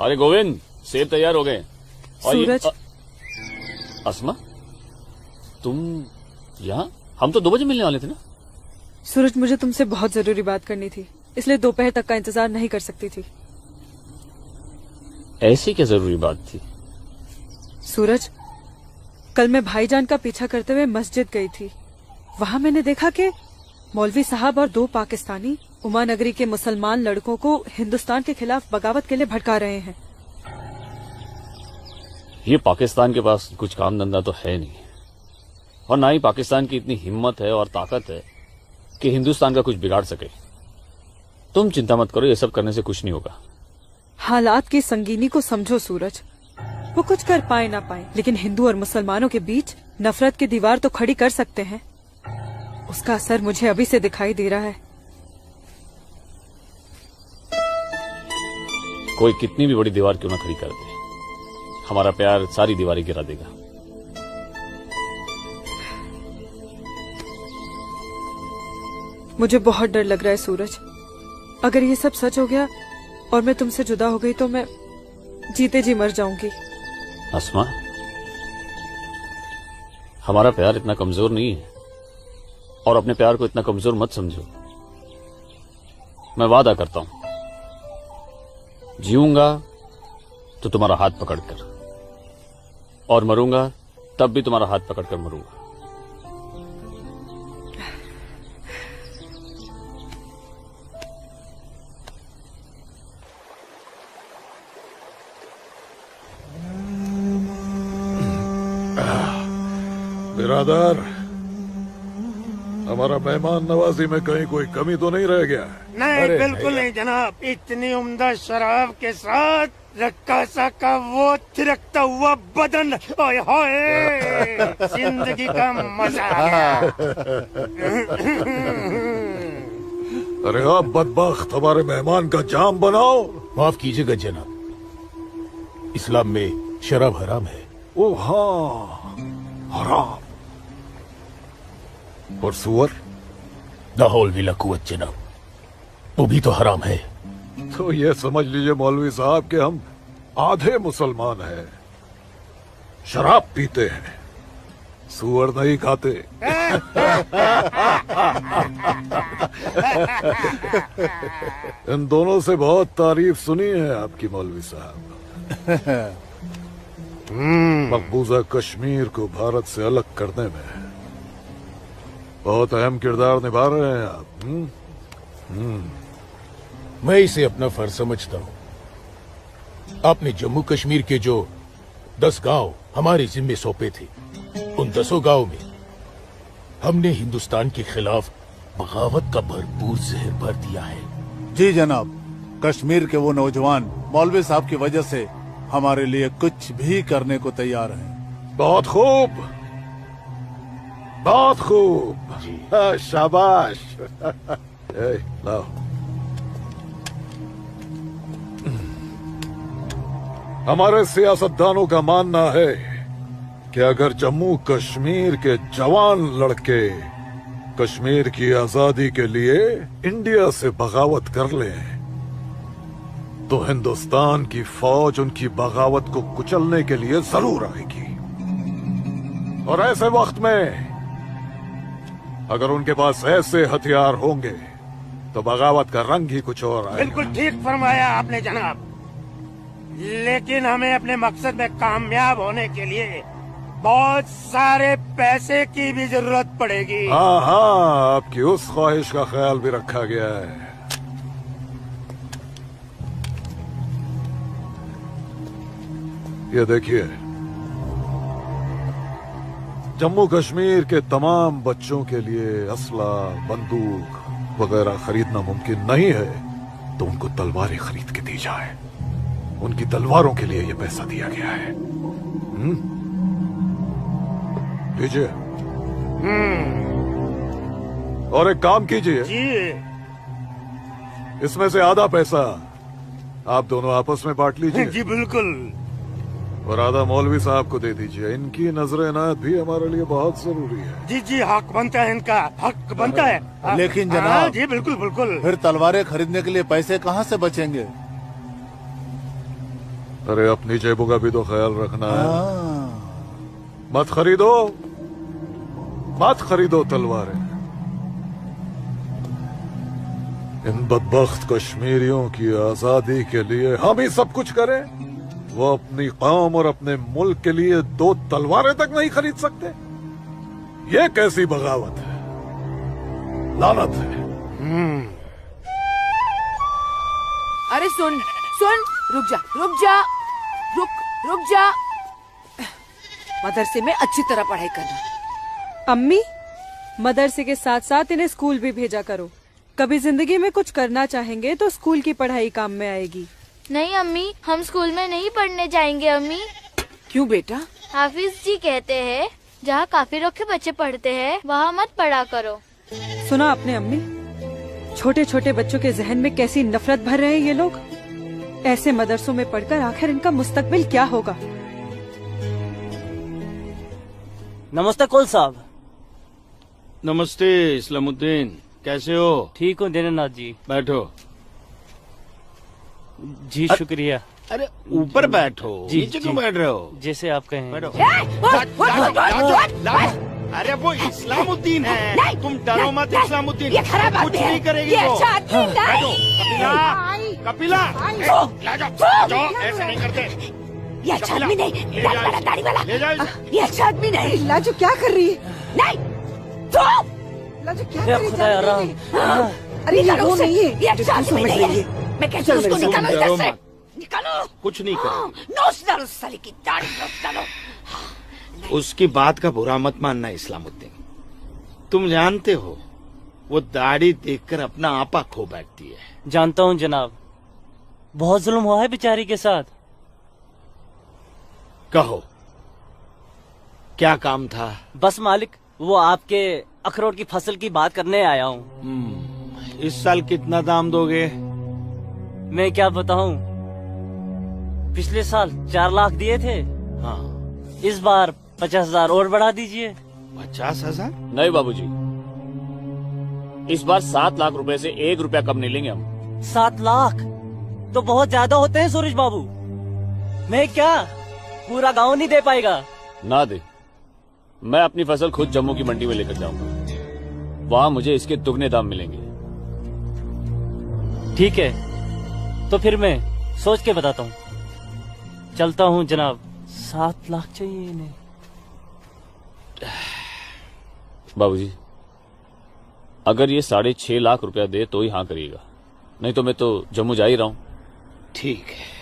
अरे गोविंद, सेब तैयार हो गए। और सूरज। अस्मा, तुम यहाँ? हम तो 2 बजे मिलने वाले थे ना। सूरज, मुझे तुमसे बहुत जरूरी बात करनी थी, इसलिए दोपहर तक का इंतजार नहीं कर सकती थी। ऐसी क्या जरूरी बात थी? सूरज, कल मैं भाईजान का पीछा करते हुए मस्जिद गई थी। वहाँ मैंने देखा कि मौलवी साहब और 2 पाकिस्तानी उमा नगरी के मुसलमान लड़कों को हिंदुस्तान के खिलाफ बगावत के लिए भड़का रहे हैं। ये पाकिस्तान के पास कुछ काम धंधा तो है नहीं, और ना ही पाकिस्तान की इतनी हिम्मत है और ताकत है कि हिंदुस्तान का कुछ बिगाड़ सके। तुम चिंता मत करो, ये सब करने से कुछ नहीं होगा। हालात की संगीनी को समझो सूरज। वो कुछ कर पाए ना पाए, लेकिन हिंदू और मुसलमानों के बीच नफरत की दीवार तो खड़ी कर सकते हैं। उसका असर मुझे अभी से दिखाई दे रहा है। कोई कितनी भी बड़ी दीवार क्यों ना खड़ी कर दे, हमारा प्यार सारी दीवारें गिरा देगा। मुझे बहुत डर लग रहा है सूरज। अगर ये सब सच हो गया और मैं तुमसे जुदा हो गई तो मैं जीते जी मर जाऊंगी। अस्मा, हमारा प्यार इतना कमजोर नहीं है, और अपने प्यार को इतना कमजोर मत समझो। मैं वादा करता हूं, जीऊंगा तो तुम्हारा हाथ पकड़कर, और मरूंगा तब भी तुम्हारा हाथ पकड़कर मरूंगा। बिरादर, हमारा मेहमान नवाजी में कहीं कोई कमी तो नहीं रह गया है? नहीं अरे बिल्कुल नहीं जनाब, इतनी उम्दा शराब के साथ रक्कासा का वो थिरकता हुआ बदन, ओए होए, जिंदगी का मजा आ गया। अरे आप बदबख्त हमारे मेहमान का जाम बनाओ। माफ कीजिएगा जनाब, इस्लाम में शराब हराम है। ओ हाँ, हराम। और सुअर? लाहौल विला कुवत जनाब, वो भी तो हराम है। तो ये समझ लीजिए मौलवी साहब कि हम आधे मुसलमान हैं, शराब पीते हैं, सुअर नहीं खाते। इन दोनों से बहुत तारीफ सुनी है आपकी मौलवी साहब। मकबूजा कश्मीर को भारत से अलग करने में बहुत अहम किरदार निभा रहे हैं आप। मैं इसे अपना फर्ज समझता हूँ। आपने जम्मू कश्मीर के जो 10 गांव हमारे जिम्मे सौंपे थे, उन 10 गांव में हमने हिंदुस्तान के खिलाफ बगावत का भरपूर जहर भर दिया है। जी जनाब, कश्मीर के वो नौजवान मौलवी साहब की वजह से हमारे लिए कुछ भी करने को तैयार हैं। बहुत खूब, बहुत खूब, शाबाश। लाओ। हमारे सियासतदानों का मानना है कि अगर जम्मू कश्मीर के जवान लड़के कश्मीर की आजादी के लिए इंडिया से बगावत कर लें, तो हिंदुस्तान की फौज उनकी बगावत को कुचलने के लिए जरूर आएगी। और ऐसे वक्त में अगर उनके पास ऐसे हथियार होंगे तो बगावत का रंग ही कुछ और आएगा। बिल्कुल ठीक फरमाया आपने जनाब, लेकिन हमें अपने मकसद में कामयाब होने के लिए बहुत सारे पैसे की भी जरूरत पड़ेगी। हाँ हाँ, आपकी उस ख्वाहिश का ख्याल भी रखा गया है। ये देखिए, जम्मू कश्मीर के तमाम बच्चों के लिए असला, बंदूक वगैरह खरीदना मुमकिन नहीं है, तो उनको तलवारें खरीद के दी जाए। उनकी तलवारों के लिए ये पैसा दिया गया है। लीजिए। और एक काम कीजिए, इसमें से आधा पैसा आप दोनों आपस में बांट लीजिए। जी बिल्कुल। और आधा मौलवी साहब को दे दीजिए। इनकी नजर इनायत भी हमारे लिए बहुत जरूरी है। जी जी, हक बनता है, इनका हक बनता है। लेकिन जनाब, जी बिल्कुल बिल्कुल, फिर तलवारें खरीदने के लिए पैसे कहाँ से बचेंगे? अरे अपनी जेबों का भी तो ख्याल रखना है। मत खरीदो, मत खरीदो तलवारें। इन बदबख्त कश्मीरियों की आजादी के लिए हम ही सब कुछ करें, वो अपनी कौम और अपने मुल्क के लिए 2 तलवारें तक नहीं खरीद सकते। ये कैसी बगावत है, लानत है। अरे सुन सुन, रुक जा रुक जा, रुक जा। मदरसे में अच्छी तरह पढ़ाई करना। अम्मी, मदरसे के साथ साथ इन्हें स्कूल भी भेजा करो। कभी जिंदगी में कुछ करना चाहेंगे तो स्कूल की पढ़ाई काम में आएगी। नहीं अम्मी, हम स्कूल में नहीं पढ़ने जाएंगे अम्मी। क्यों बेटा? हाफिज जी कहते हैं जहाँ काफिरों के बच्चे पढ़ते हैं वहाँ मत पढ़ा करो। सुना आपने अम्मी? छोटे छोटे बच्चों के जहन में कैसी नफरत भर रहे हैं ये लोग। ऐसे मदरसों में पढ़कर आखिर इनका मुस्तकबिल क्या होगा? नमस्ते कुल साहब। नमस्ते इस्लामुद्दीन, कैसे हो? ठीक हूँ दीनानाथ जी। बैठो। जी शुक्रिया। अरे ऊपर बैठो, जी, नीचे क्यों जी। बैठ रहे हो? जैसे आप कहें। बैठो। अरे वो इस्लामुद्दीन है, तुम डरो मत। इस्लामुद्दीन ये खराब कुछ आदमी है। नहीं करेगी ये वो। अच्छा आदमी नहीं। बैठो। कपिला, ले जाओ, ऐसे नहीं करते। ये अच्छा आदमी नहीं, दाढ़ी वाला। ले जाओ। ये अच्छा आदमी नहीं। लाजो क्या कर रही है? नहीं तो लाजो क्या या कर रही खुदा है? आराम। अरे ये वो नहीं है, ये अच्छा आदमी नहीं है। मैं कहती हूँ उसको निकालो इधर से, निकालो। कुछ नहीं करेगी। नोच डालो साले की दाढ़ी, नोच डालो। उसकी बात का बुरा मत मानना इस्लामुद्दीन। तुम जानते हो वो दाढ़ी देखकर अपना आपा खो बैठती है। जानता हूँ जनाब, बहुत जुल्म हुआ है बेचारी के साथ। कहो क्या काम था? बस मालिक, वो आपके अखरोट की फसल की बात करने आया हूँ। इस साल कितना दाम दोगे? मैं क्या बताऊं, पिछले साल 4 लाख दिए थे। हाँ, इस बार 50,000 और बढ़ा दीजिए। 50,000? नहीं बाबूजी, इस बार 7 लाख रुपए से 1 रुपया कम नहीं लेंगे हम। 7 लाख तो बहुत ज्यादा होते हैं सूरज बाबू। मैं क्या पूरा गांव नहीं दे पाएगा? ना दे, मैं अपनी फसल खुद जम्मू की मंडी में लेकर जाऊंगा। वहां मुझे इसके दुगने दाम मिलेंगे। ठीक है, तो फिर मैं सोच के बताता हूँ। चलता हूँ जनाब। 7 लाख चाहिए इन्हें। बाबूजी, अगर ये 6.5 लाख रुपया दे तो ही हाँ करिएगा, नहीं तो मैं तो जम्मू जा ही रहा हूँ। ठीक है।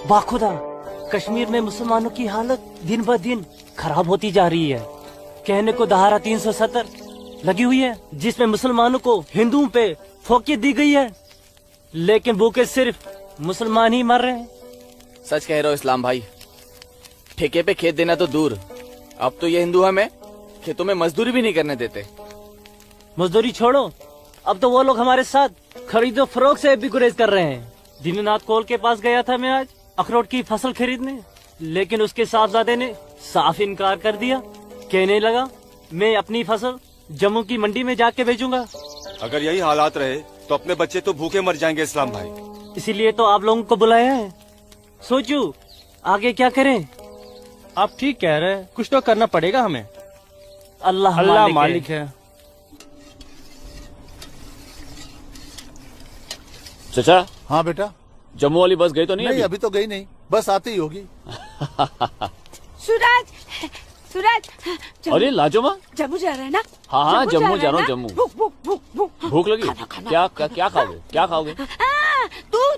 बाखुदा, कश्मीर में मुसलमानों की हालत दिन ब दिन खराब होती जा रही है। कहने को धारा 370 लगी हुई है, जिसमें मुसलमानों को हिंदुओं पे फोकियत दी गई है, लेकिन भूखे सिर्फ मुसलमान ही मर रहे हैं। सच कह रहे हो इस्लाम भाई, ठेके पे खेत देना तो दूर, अब तो ये हिंदू हमें खेतों में मजदूरी भी नहीं करने देते। मजदूरी छोड़ो, अब तो वो लोग हमारे साथ खरीदो फरोख्त से भी गुरेज कर रहे हैं। दीननाथ कोल के पास गया था मैं आज अखरोट की फसल खरीदने, लेकिन उसके साहबजादे ने साफ इनकार कर दिया। कहने लगा मैं अपनी फसल जम्मू की मंडी में जाके बेचूंगा। अगर यही हालात रहे तो अपने बच्चे तो भूखे मर जाएंगे इस्लाम भाई। इसीलिए तो आप लोगों को बुलाया है। सोचो आगे क्या करें। आप ठीक कह रहे हैं, कुछ तो करना पड़ेगा हमें। अल्लाह मालिक है। चाचा। हाँ बेटा। जम्मू वाली बस गई तो नहीं? अभी तो गई नहीं, बस आती ही होगी। सूरज, सूरज। अरे लाजो माँ, जम्मू जा रहा है ना? हाँ, जम्मू जा रहा हूँ। जम्मू भूख लगी? क्या खाओगे? क्या खाओगे?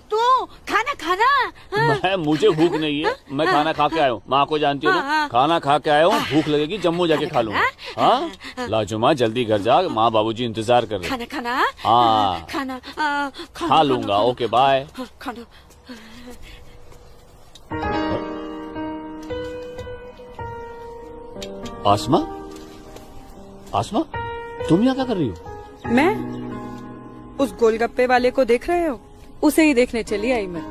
तू खाना खाना। मुझे भूख नहीं है, मैं खाना खा के आया हूँ। माँ को जानती हो ना, खाना खा के आया हूँ। भूख लगेगी जम्मू जाके खा लूंगा। हाँ लाजो माँ, जल्दी घर जा, माँ बाबूजी इंतजार कर रहे। खाना हाँ खाना खा लूंगा। Okay bye. खाना। आसमा, आसमा, तुम यहाँ क्या कर रही हो? मैं उस गोलगप्पे वाले को देख रहे हो? उसे ही देखने चली आई मैं।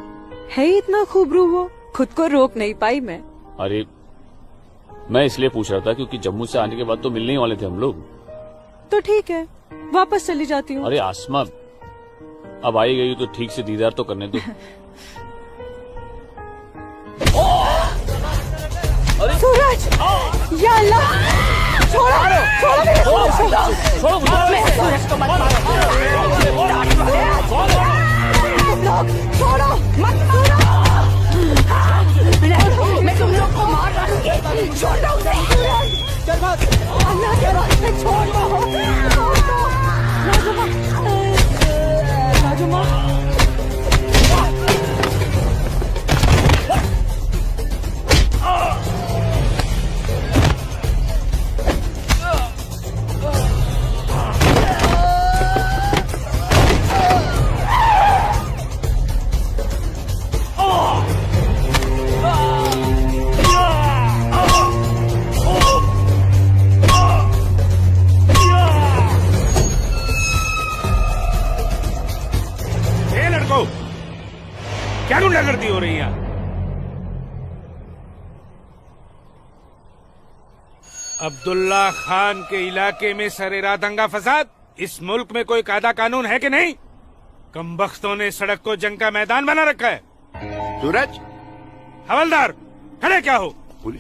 है ही इतना खूबरू वो, खुद को रोक नहीं पाई मैं। अरे मैं इसलिए पूछ रहा था क्योंकि जम्मू से आने के बाद तो मिलने ही वाले थे हम लोग। तो ठीक है, वापस चली जाती हूँ। अरे आसमा, अब आई गई तो ठीक से दीदार तो करने दो। सूरज, या अल्लाह, छोड़ो मेरे सूरज को। मैं सूरज को मत मारो। तुम लोग छोड़ो, मत मारो। मैं तुम लोग को मार डालूंगी। छोड़ दो उसे। अल्लाह के वास्ते छोड़ दो। राजुमा, क्या गुंडागर्दी हो रही है? अब्दुल्ला खान के इलाके में सरेरा दंगा फसाद। इस मुल्क में कोई कायदा कानून है कि नहीं? कमबख्तों ने सड़क को जंग का मैदान बना रखा है। सूरज, हवलदार खड़े क्या हो?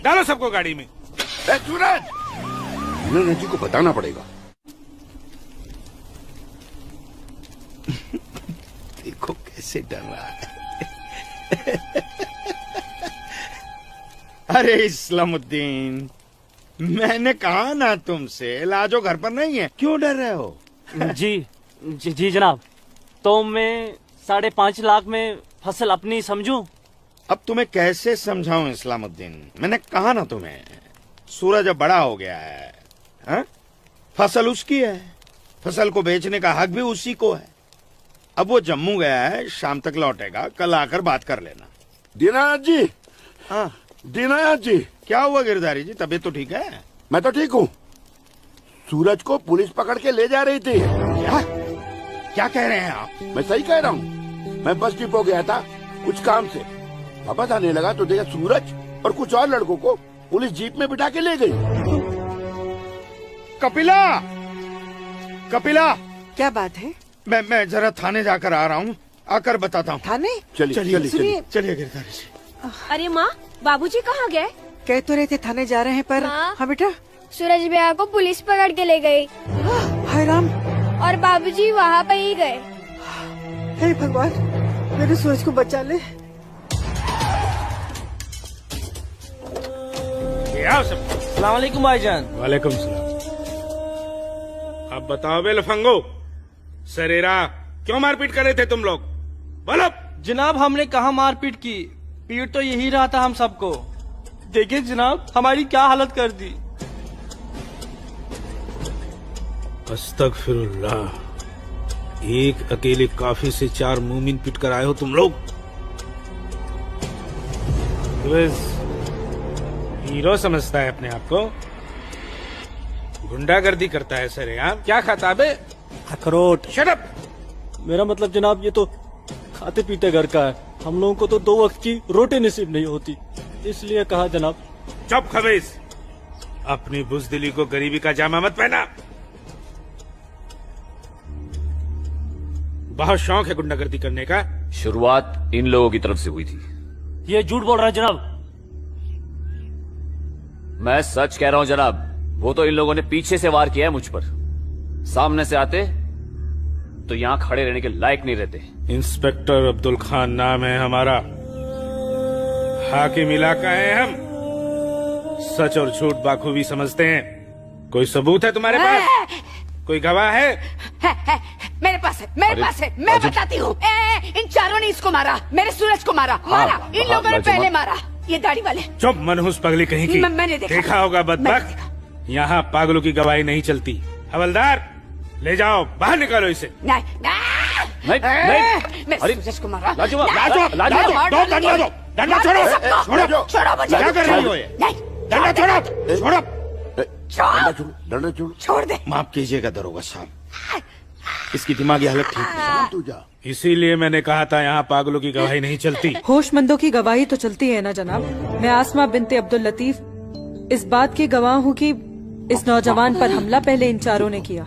डालो सबको गाड़ी में। सूरज, जी को बताना पड़ेगा। देखो कैसे डर रहा है। अरे इस्लामुद्दीन, मैंने कहा ना तुमसे, लाजो घर पर नहीं है, क्यों डर रहे हो? जी जनाब, तो मैं 5.5 लाख में फसल अपनी समझूं? अब तुम्हें कैसे समझाऊं इस्लामुद्दीन, मैंने कहा ना तुम्हें, सूरज अब बड़ा हो गया है, हा? फसल उसकी है, फसल को बेचने का हक भी उसी को है। अब वो जम्मू गया है, शाम तक लौटेगा, कल आकर बात कर लेना। दीनानाथ जी। हाँ दीनानाथ जी। क्या हुआ गिरधारी जी, तबीयत तो ठीक है? मैं तो ठीक हूँ। सूरज को पुलिस पकड़ के ले जा रही थी। क्या कह रहे हैं आप? मैं सही कह रहा हूँ। मैं बस डिपो गया था कुछ काम से, वापस आने लगा तो देखा सूरज और कुछ और लड़कों को पुलिस जीप में बिठा के ले गई। कपिला, कपिला, क्या बात है? मैं जरा थाने जाकर आ रहा हूँ, आकर बताता हूँ। थाने? चलिए सुनिए। गिरधारी जी। अरे माँ, बाबूजी कहाँ गए? कह तो रहे थे थाने जा रहे हैं पर। हाँ बेटा। सूरज भैया को पुलिस पकड़ के ले गई। हाय राम। और बाबूजी वहाँ पे ही गए। हे भगवान, मेरे सूरज को बचा ले। अस्सलाम वालेकुम भाईजान। वालेकुम सलाम। अब बताओ बे लफंगो, सरेरा क्यों मारपीट कर रहे थे तुम लोग? बोलो। जनाब हमने कहा मारपीट की, पीट तो यही रहा था हम सबको। देखिए जनाब हमारी क्या हालत कर दी। अस्तगफिरुल्लाह, एक अकेले काफी से 4 मूमिन पिट कर आए हो तुम लोग। हीरो समझता है अपने आप को, गुंडागर्दी करता है सर। यहाँ क्या खाता बे? अखरोट। Shut up. मेरा मतलब जनाब ये तो खाते पीते घर का है, हम लोगों को तो 2 वक्त की रोटी नसीब नहीं होती, इसलिए कहा जनाब। चुप खबीस, अपनी बुज़दिली को गरीबी का जामा मत पहना। बहुत शौक है गुंडागर्दी करने का। शुरुआत इन लोगों की तरफ से हुई थी। ये झूठ बोल रहा है जनाब। मैं सच कह रहा हूं जनाब, वो तो इन लोगों ने पीछे से वार किया है मुझ पर। सामने से आते तो यहां खड़े रहने के लायक नहीं रहते। इंस्पेक्टर अब्दुल खान नाम है हमारा, हाकिम इलाका है हम, सच और झूठ बाखूबी समझते हैं। कोई सबूत है तुम्हारे पास? कोई गवाह है? मेरे पास है, मेरे पास है, मैं बताती हूँ। इन चारों ने इसको मारा, मेरे सूरज को मारा। इन लोगों ने पहले मारा, ये दाढ़ी वाले। चुप मनहूस पगली कहीं की। मैंने देखा होगा बदबख्त, यहाँ पागलों की गवाही नहीं चलती। हवलदार ले जाओ, बाहर निकालो इसे। नहीं, मेरे सूरज को मारा। डंडा छोड़ो, क्या कर रही हो ये? डंडा छोड़ो, डंडा छोड़ो। छोड़ दे। माफ कीजिएगा दरोगा साहब, इसकी दिमागी हालत ठीक नहीं। तू जा। इसीलिए मैंने कहा था यहाँ पागलों की गवाही नहीं चलती। होशमंदों की गवाही तो चलती है ना जनाब। मैं आसमा बिनते अब्दुल लतीफ इस बात की गवाह हूँ कि इस नौजवान पर हमला पहले इन चारों ने किया।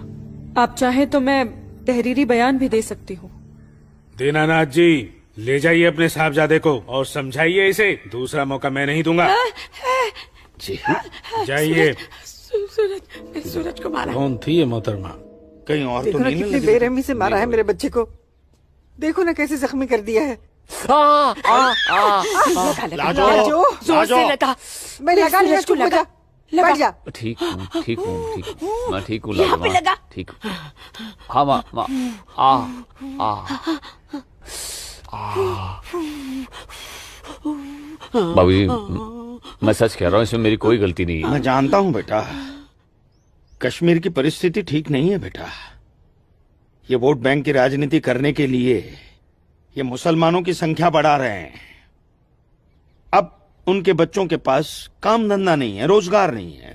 आप चाहें तो मैं तहरीरी बयान भी दे सकती हूँ। दीनानाथ जी, ले जाइए अपने साहबजादे को और समझाइए इसे, दूसरा मौका मैं नहीं दूंगा। जी जाइए। सूरज को मारा। कौन थी ये मोहतरमा? कहीं और देखो तो ना नहीं कितनी बेरहमी से मारा है मेरे बच्चे को। देखो ना कैसे जख्मी कर दिया है। लाजो, जोर से लगा। मैं लगा लिया, चुप हो जा, बैठ जा। ठीक हूँ, ठीक हूँ, ठीक हूँ, मैं ठीक हूँ। यहाँ पे लगा। ठीक। हाँ माँ, बाबूजी मैं सच कह रहा हूँ, इसमें मेरी कोई गलती नहीं है। मैं जानता हूँ बेटा, कश्मीर की परिस्थिति ठीक नहीं है बेटा। ये वोट बैंक की राजनीति करने के लिए ये मुसलमानों की संख्या बढ़ा रहे हैं। अब उनके बच्चों के पास काम धंधा नहीं है, रोजगार नहीं है,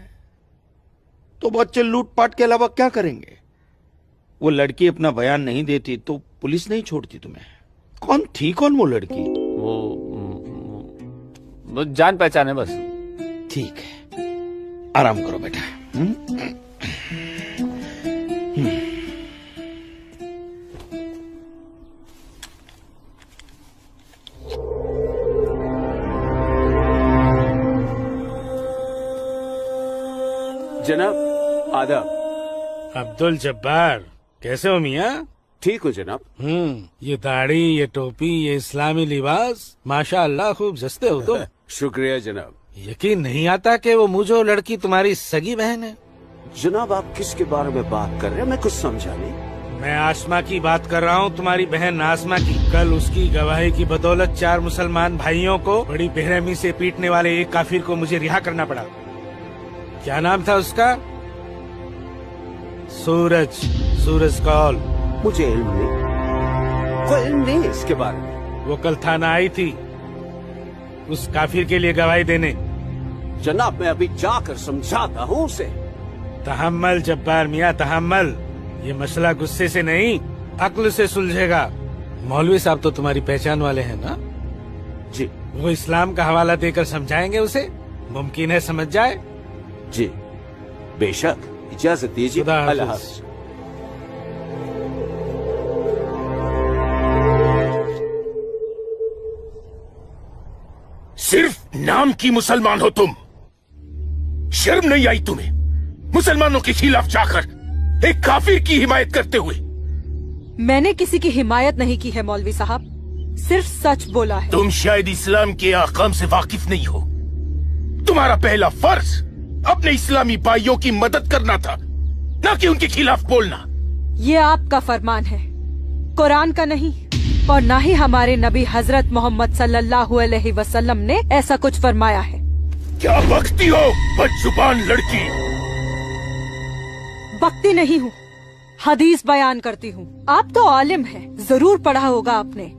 तो बच्चे लूटपाट के अलावा क्या करेंगे? वो लड़की अपना बयान नहीं देती तो पुलिस नहीं छोड़ती तुम्हें। कौन थी वो लड़की? वो जान पहचान है बस। ठीक है, आराम करो बेटा। जनाब आदाब। अब्दुल जब्बार, कैसे हो मियाँ? ठीक हो जनाब। ये दाढ़ी, ये टोपी, ये इस्लामी लिबास, माशाअल्लाह खूब जस्ते हो तो। शुक्रिया जनाब। यकीन नहीं आता कि वो मुझे लड़की तुम्हारी सगी बहन है। जनाब आप किसके बारे में बात कर रहे हैं? मैं कुछ समझा नहीं। मैं आसमा की बात कर रहा हूँ, तुम्हारी बहन आसमा की। कल उसकी गवाही की बदौलत 4 मुसलमान भाइयों को बड़ी बेरहमी से पीटने वाले एक काफिर को मुझे रिहा करना पड़ा। क्या नाम था उसका? सूरज कौल। मुझे इल्म नहीं, कोई इल्म नहीं है इसके बारे में। वो कल थाना आई थी उस काफिर के लिए गवाही देने। जनाब मैं अभी जाकर समझाता हूँ उसे। तहम्मल जब्बार मियाँ, तहम्मल। ये मसला गुस्से से नहीं, अक्ल से सुलझेगा। मौलवी साहब तो तुम्हारी पहचान वाले हैं ना? जी। वो इस्लाम का हवाला देकर समझाएंगे उसे, मुमकिन है समझ जाए। जी बेशक, इजाजत दीजिए। अल्लाह हाफ़िज़। सिर्फ नाम की मुसलमान हो तुम, शर्म नहीं आई तुम्हें मुसलमानों के खिलाफ जाकर एक काफिर की हिमायत करते हुए? मैंने किसी की हिमायत नहीं की है मौलवी साहब, सिर्फ सच बोला है। तुम शायद इस्लाम के अहकाम से वाकिफ नहीं हो। तुम्हारा पहला फर्ज अपने इस्लामी भाइयों की मदद करना था, न कि उनके खिलाफ बोलना। ये आपका फरमान है, कुरान का नहीं, और न ही हमारे नबी हजरत मोहम्मद सल्लल्लाहु अलैहि वसल्लम ने ऐसा कुछ फरमाया है। क्या बकती हो बदजुबान लड़की? बकती नहीं हूँ, हदीस बयान करती हूँ। आप तो आलिम हैं, जरूर पढ़ा होगा आपने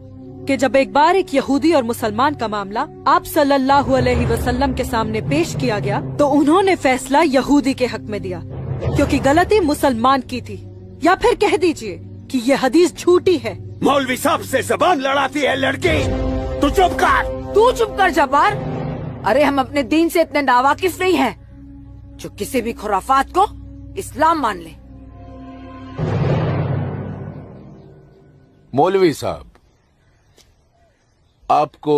कि जब एक बार एक यहूदी और मुसलमान का मामला आप सल्लल्लाहु अलैहि वसल्लम के सामने पेश किया गया तो उन्होंने फैसला यहूदी के हक में दिया, क्योंकि गलती मुसलमान की थी। या फिर कह दीजिए कि ये हदीस झूठी है। मौलवी साहब से जबान लड़ाती है लड़की, तू चुप कर। तू चुप कर जब्बार। अरे हम अपने दीन से इतने नावाकिफ नहीं हैं जो किसी भी खुराफात को इस्लाम मान ले। मौलवी साहब, आपको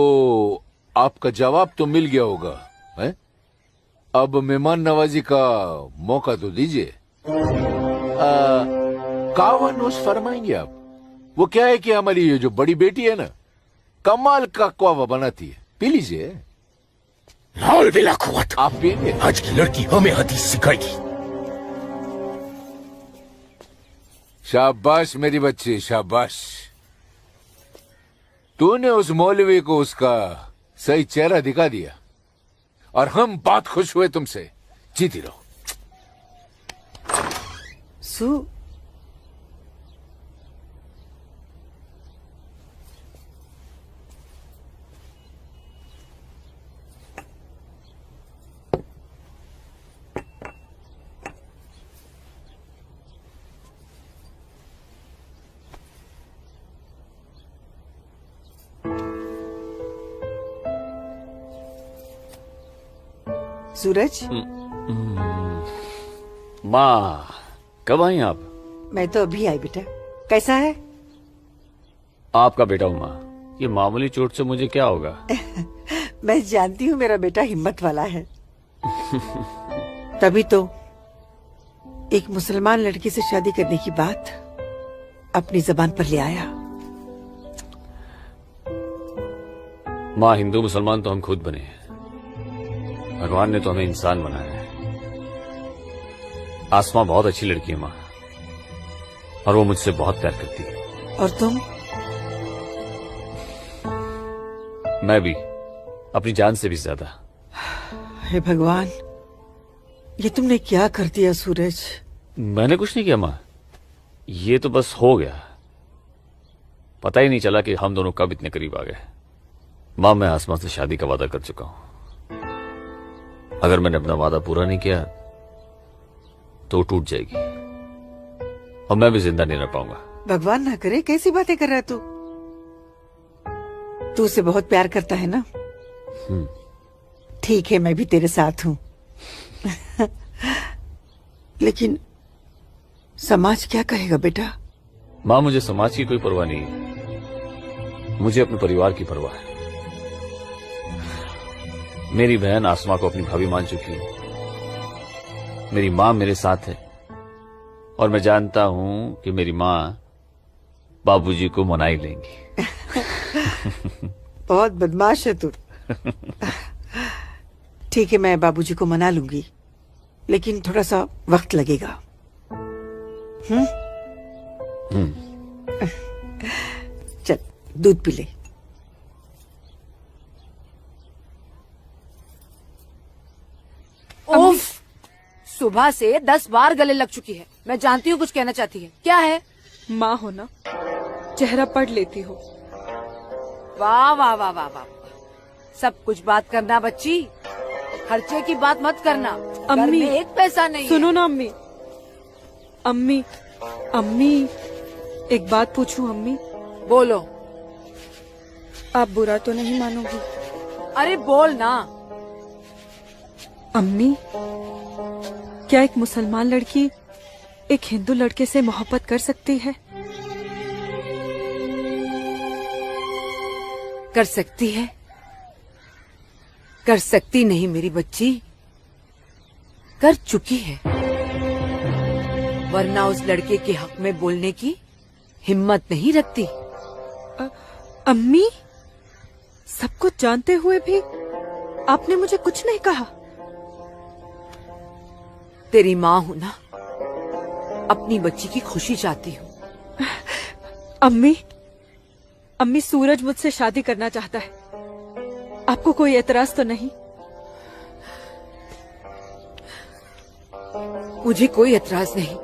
आपका जवाब तो मिल गया होगा, है? अब मेहमान नवाजी का मौका तो दीजिए। कावा नोश फरमाएंगे आप? वो क्या है कि हमारी ये जो बड़ी बेटी है ना, कमाल का क्वावा बनाती है, पी लीजिए। आप पिएंगे? आज की लड़की हमें हदीस सिखाएगी। शाबाश मेरी बच्ची, शाबाश। तूने उस मौलवी को उसका सही चेहरा दिखा दिया और हम बहुत खुश हुए तुमसे। जीती रहो। सूरज, माँ कब आई आप? मैं तो अभी आई बेटा। कैसा है? आपका बेटा हूँ माँ, ये मामूली चोट से मुझे क्या होगा? मैं जानती हूँ मेरा बेटा हिम्मत वाला है। तभी तो एक मुसलमान लड़की से शादी करने की बात अपनी जबान पर ले आया। माँ, हिंदू मुसलमान तो हम खुद बने हैं, भगवान ने तो हमें इंसान बनाया है। आसमा बहुत अच्छी लड़की है माँ, और वो मुझसे बहुत प्यार करती है। और तुम? मैं भी, अपनी जान से भी ज्यादा। हे भगवान, ये तुमने क्या कर दिया सूरज? मैंने कुछ नहीं किया माँ, ये तो बस हो गया। पता ही नहीं चला कि हम दोनों कब इतने करीब आ गए। माँ, मैं आसमा से शादी का वादा कर चुका हूं। अगर मैंने अपना वादा पूरा नहीं किया तो टूट जाएगी और मैं भी जिंदा नहीं रह पाऊंगा। भगवान ना करे, कैसी बातें कर रहा है तू? तू उसे बहुत प्यार करता है ना? ठीक है, मैं भी तेरे साथ हूँ। लेकिन समाज क्या कहेगा बेटा? माँ, मुझे समाज की कोई परवाह नहीं है, मुझे अपने परिवार की परवाह है। मेरी बहन आसमा को अपनी भाभी मान चुकी है, मेरी माँ मेरे साथ है, और मैं जानता हूं कि मेरी माँ बाबूजी को मना ही लेंगी। बहुत बदमाश है तू। ठीक है, मैं बाबूजी को मना लूंगी, लेकिन थोड़ा सा वक्त लगेगा। चल दूध पी ले। उफ, सुबह से 10 बार गले लग चुकी है। मैं जानती हूँ कुछ कहना चाहती है। क्या है? माँ हो ना, चेहरा पढ़ लेती हो। वाह वाह वाह वाह वाह, सब कुछ बात करना बच्ची, खर्चे की बात मत करना। घर अम्मी, में एक पैसा नहीं सुनो है। ना अम्मी। अम्मी, अम्मी, एक बात पूछूं अम्मी? बोलो। आप बुरा तो नहीं मानोगी? अरे बोल ना। अम्मी, क्या एक मुसलमान लड़की एक हिंदू लड़के से मोहब्बत कर सकती है? कर सकती है, कर सकती नहीं मेरी बच्ची, कर चुकी है। वरना उस लड़के के हक में बोलने की हिम्मत नहीं रखती। अम्मी, सब कुछ जानते हुए भी आपने मुझे कुछ नहीं कहा। तेरी माँ हूं ना, अपनी बच्ची की खुशी चाहती हूँ। अम्मी, अम्मी, सूरज मुझसे शादी करना चाहता है। आपको कोई एतराज तो नहीं? मुझे कोई एतराज नहीं,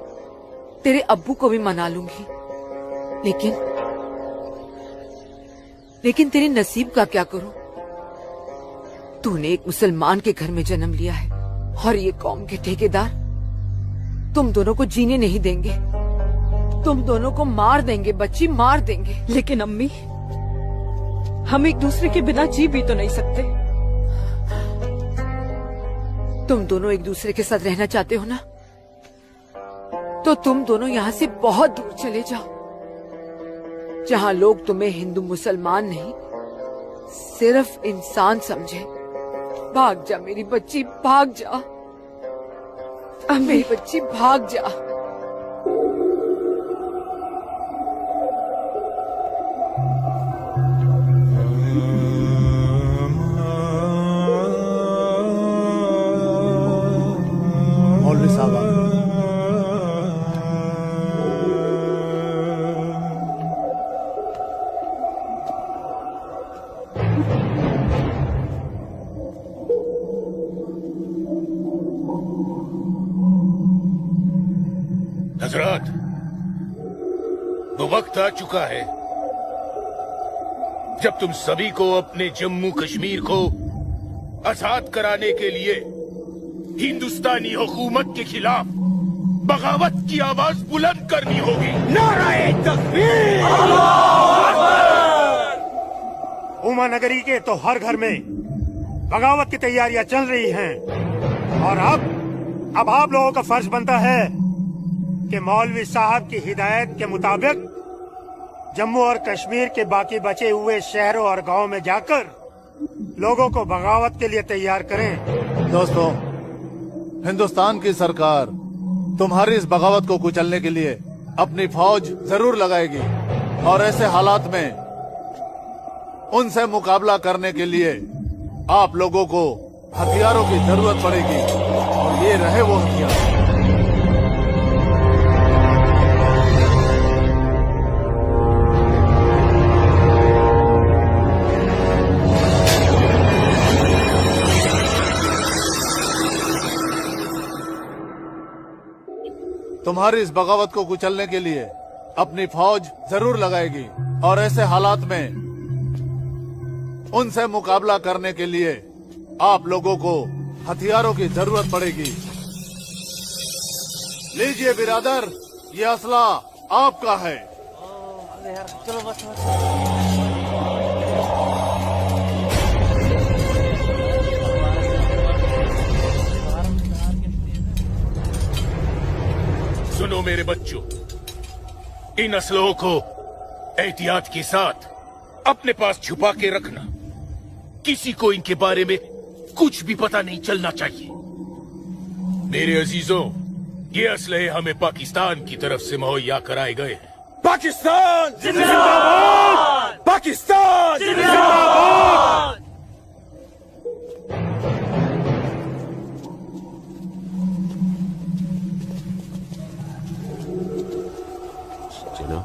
तेरे अब्बू को भी मना लूंगी। लेकिन तेरे नसीब का क्या करूं? तूने एक मुसलमान के घर में जन्म लिया है और ये कौम के ठेकेदार तुम दोनों को जीने नहीं देंगे। तुम दोनों को मार देंगे बच्ची, मार देंगे। लेकिन अम्मी, हम एक दूसरे के बिना जी भी तो नहीं सकते। तुम दोनों एक दूसरे के साथ रहना चाहते हो ना, तो तुम दोनों यहाँ से बहुत दूर चले जाओ, जहाँ लोग तुम्हें हिंदू मुसलमान नहीं सिर्फ इंसान समझे। भाग जा मेरी बच्ची, भाग जा। मेरी बच्ची भाग जा। मौलवी साहब, हजरात, वो वक्त आ चुका है जब तुम सभी को अपने जम्मू कश्मीर को आजाद कराने के लिए हिंदुस्तानी हुकूमत के खिलाफ बगावत की आवाज बुलंद करनी होगी। नाराए तकबीर! उमा नगरी के तो हर घर में बगावत की तैयारियां चल रही हैं और अब आप लोगों का फर्ज बनता है कि मौलवी साहब की हिदायत के मुताबिक जम्मू और कश्मीर के बाकी बचे हुए शहरों और गांवों में जाकर लोगों को बगावत के लिए तैयार करें। दोस्तों, हिंदुस्तान की सरकार तुम्हारी इस बगावत को कुचलने के लिए अपनी फौज जरूर लगाएगी और ऐसे हालात में उनसे मुकाबला करने के लिए आप लोगों को हथियारों की जरूरत पड़ेगी और ये रहे वो हथियार। तुम्हारी इस बगावत को कुचलने के लिए अपनी फौज जरूर लगाएगी और ऐसे हालात में उनसे मुकाबला करने के लिए आप लोगों को हथियारों की जरूरत पड़ेगी। लीजिए बिरादर, ये असला आपका है। चलो बस। सुनो मेरे बच्चों, इन असलों को एहतियात के साथ अपने पास छुपा के रखना। किसी को इनके बारे में कुछ भी पता नहीं चलना चाहिए। मेरे अजीजों, ये असलहे हमें पाकिस्तान की तरफ से मुहैया कराए गए हैं। पाकिस्तान जिंदाबाद! पाकिस्तान जिंदाबाद! चलो।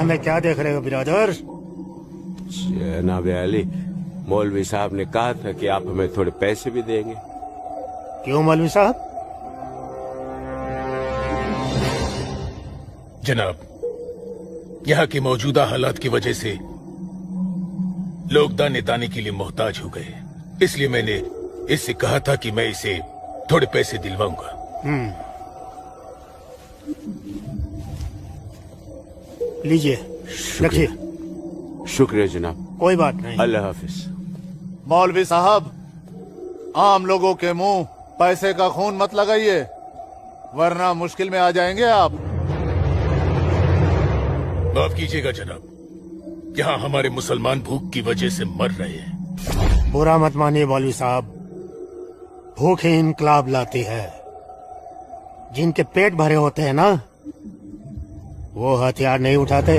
हमें क्या देख रहे हो बिरादर? जनाब अली, मौलवी साहब ने कहा था कि आप हमें थोड़े पैसे भी देंगे। क्यों मौलवी साहब? जनाब, यहाँ की मौजूदा हालात की वजह से लोग दाने दाने के लिए मोहताज हो गए, इसलिए मैंने इससे कहा था कि मैं इसे थोड़े पैसे दिलवाऊंगा। लीजिए, रखिए। शुक्रिया जनाब। कोई बात नहीं। अल्लाह हाफिज। मौलवी साहब, आम लोगों के मुंह पैसे का खून मत लगाइए, वरना मुश्किल में आ जाएंगे आप। माफ कीजिएगा जनाब, यहाँ हमारे मुसलमान भूख की वजह से मर रहे हैं। बुरा मत मानिए मौलवी साहब, भूख ही इनकलाब लाती है। जिनके पेट भरे होते हैं ना, वो हथियार नहीं उठाते।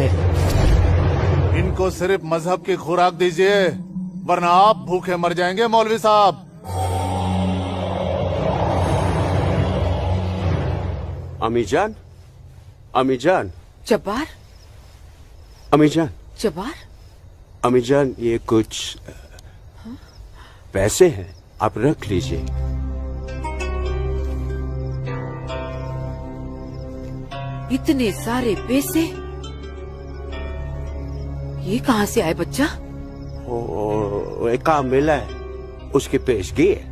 इनको सिर्फ मजहब की खुराक दीजिए, वरना आप भूखे मर जाएंगे मौलवी साहब। अम्मी जान, अम्मी जान, जब्बार, अम्मी जान, जब्बार, अम्मी जान, ये कुछ पैसे हैं, आप रख लीजिए। इतने सारे पैसे ये कहाँ से आए बच्चा? ओ, एक काम मिला है, उसकी पेशगी है।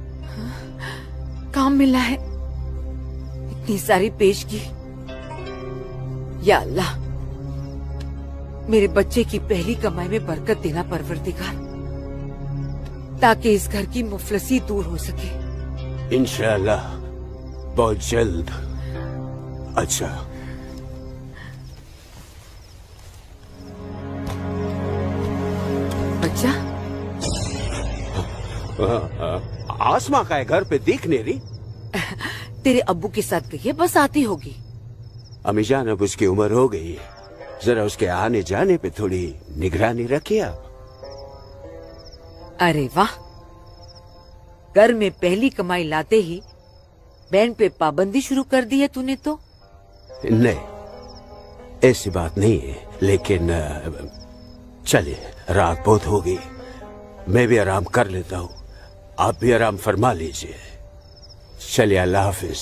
काम मिला है? इतनी सारी पेशगी। या अल्लाह, मेरे बच्चे की पहली कमाई में बरकत देना परवरदिगार, ताकि इस घर की मुफलसी दूर हो सके। इंशाअल्लाह बहुत जल्द। अच्छा, बच्चा, आसमा का है घर पे दिख नहीं रही। तेरे अब्बू के साथ गई है, बस आती होगी। अम्मी जान, अब उसकी उम्र हो गई है, जरा उसके आने जाने पे थोड़ी निगरानी रखिए आप। अरे वाह, घर में पहली कमाई लाते ही बैंड पे पाबंदी शुरू कर दी है तूने तो। नहीं, ऐसी बात नहीं है, लेकिन चलिए, रात बहुत हो गई, मैं भी आराम कर लेता हूँ, आप भी आराम फरमा लीजिए। चलिए, अल्लाह हाफिज।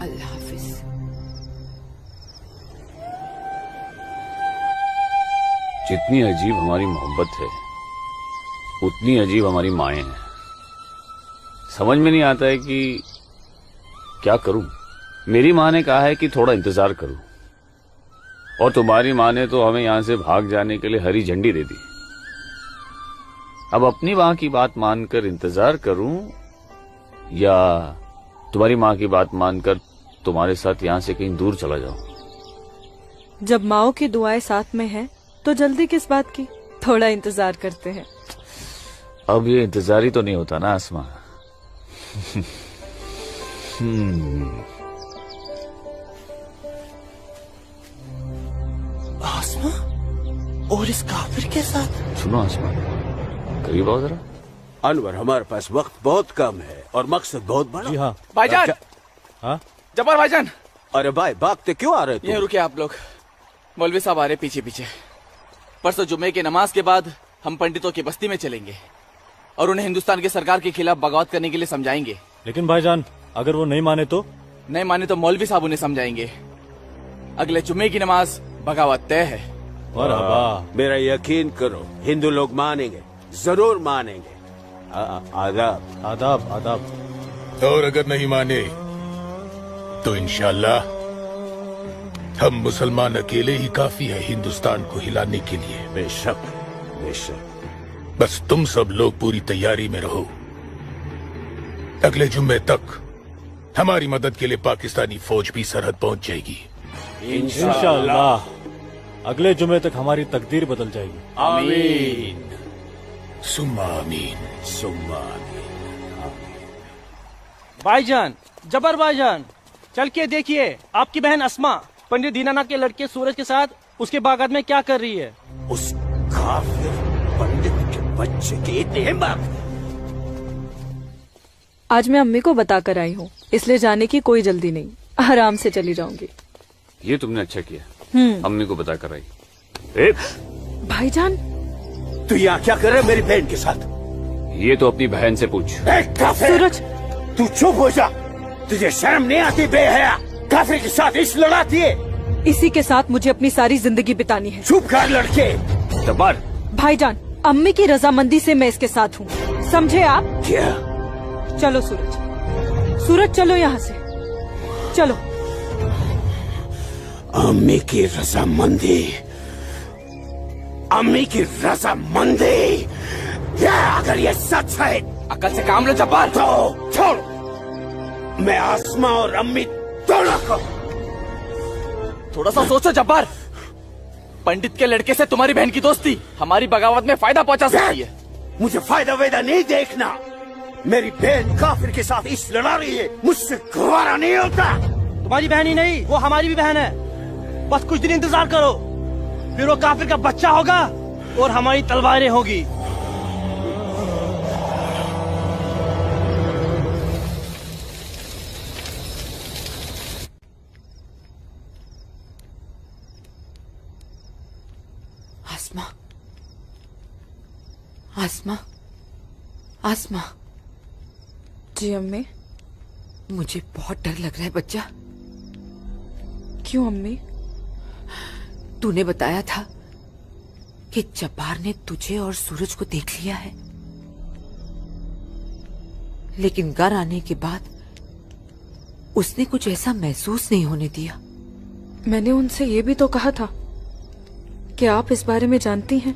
अल्लाह हाफिज। जितनी अजीब हमारी मोहब्बत है, उतनी अजीब हमारी माएं हैं। समझ में नहीं आता है कि क्या करूं। मेरी माँ ने कहा है कि थोड़ा इंतजार करूं, और तुम्हारी माँ ने तो हमें यहां से भाग जाने के लिए हरी झंडी दे दी। अब अपनी माँ की बात मानकर इंतजार करूं, या तुम्हारी माँ की बात मानकर तुम्हारे साथ यहाँ से कहीं दूर चला जाऊं। जब माओ की दुआएं साथ में हैं, तो जल्दी किस बात की, थोड़ा इंतजार करते हैं। अब ये इंतजार ही तो नहीं होता ना आसमा। आसमा और इस काफिर के साथ। सुनो आसमा, करीब आओ जरा। अनवर, हमारे पास वक्त बहुत कम है और मकसद बहुत बड़ा। जी हाँ भाईजान। हाँ जब्बार भाईजान। अरे भाई, भागते क्यों आ रहे थे? ये रुके आप लोग, मौलवी साहब आ रहे पीछे पीछे। परसों जुम्मे की नमाज के बाद हम पंडितों की बस्ती में चलेंगे और उन्हें हिंदुस्तान की सरकार के खिलाफ बगावत करने के लिए समझाएंगे। लेकिन भाईजान, अगर वो नहीं माने तो? नहीं माने तो मौलवी साहब उन्हें समझाएंगे। अगले जुम्मे की नमाज बगावत तय है। मेरा यकीन करो, हिंदू लोग मानेंगे, जरूर मानेंगे। आदाब आदाब आदाब। और अगर नहीं माने तो इंशाअल्लाह हम मुसलमान अकेले ही काफी है हिंदुस्तान को हिलाने के लिए। बेशक बेशक। बस तुम सब लोग पूरी तैयारी में रहो। अगले जुम्मे तक हमारी मदद के लिए पाकिस्तानी फौज भी सरहद पहुंच जाएगी। इंशाअल्लाह अगले जुम्मे तक हमारी तकदीर बदल जाएगी। आमीन सुम्मा आमीन सुम्मा आमीन। भाईजान, जबर भाईजान, चल के देखिए आपकी बहन अस्मा पंडित दीनानाथ के लड़के सूरज के साथ उसके बागात में क्या कर रही है। उस काफिर पंडित के बच्चे की इतनी हिम्मत! आज मैं अम्मी को बता कर आई हूँ, इसलिए जाने की कोई जल्दी नहीं, आराम से चली जाऊंगी। ये तुमने अच्छा किया, अम्मी को बता कर आई। भाईजान, तू यहाँ क्या कर रहा है मेरी बहन के साथ? ये तो अपनी बहन से पूछ। सूरज, तू चुप हो जा। तुझे शर्म नहीं आती बेहया? काफिर के साथ इश्क लड़ाती है। इसी के साथ मुझे अपनी सारी जिंदगी बितानी है। चुप कर लड़के। जब्बार। भाईजान, अम्मी की रजामंदी से मैं इसके साथ हूँ, समझे आप? क्या? चलो सूरज, सूरज चलो यहाँ से, चलो। अम्मी की रजामंदी, अम्मी की रजामंदी। क्या अगर ये सच है? अकल से काम लो जब्बार। तो छोड़, मैं आसमा और अम्मी दोनों को। थोड़ा सा सोचो जब्बार, पंडित के लड़के से तुम्हारी बहन की दोस्ती हमारी बगावत में फायदा पहुंचा सकती है। मुझे फायदा वेदा नहीं देखना। मेरी बहन काफिर के साथ इश्क लड़ा रही है, मुझसे गवारा नहीं होता। तुम्हारी बहन ही नहीं, वो हमारी भी बहन है। बस कुछ दिन इंतजार करो, फिर वो काफिर का बच्चा होगा और हमारी तलवारें होगी। आसमा, आसमा, आसमा। जी अम्मी। मुझे बहुत डर लग रहा है बच्चा। क्यों अम्मी? तूने बताया था कि जब्बार ने तुझे और सूरज को देख लिया है, लेकिन घर आने के बाद उसने कुछ ऐसा महसूस नहीं होने दिया। मैंने उनसे ये भी तो कहा था कि आप इस बारे में जानती हैं,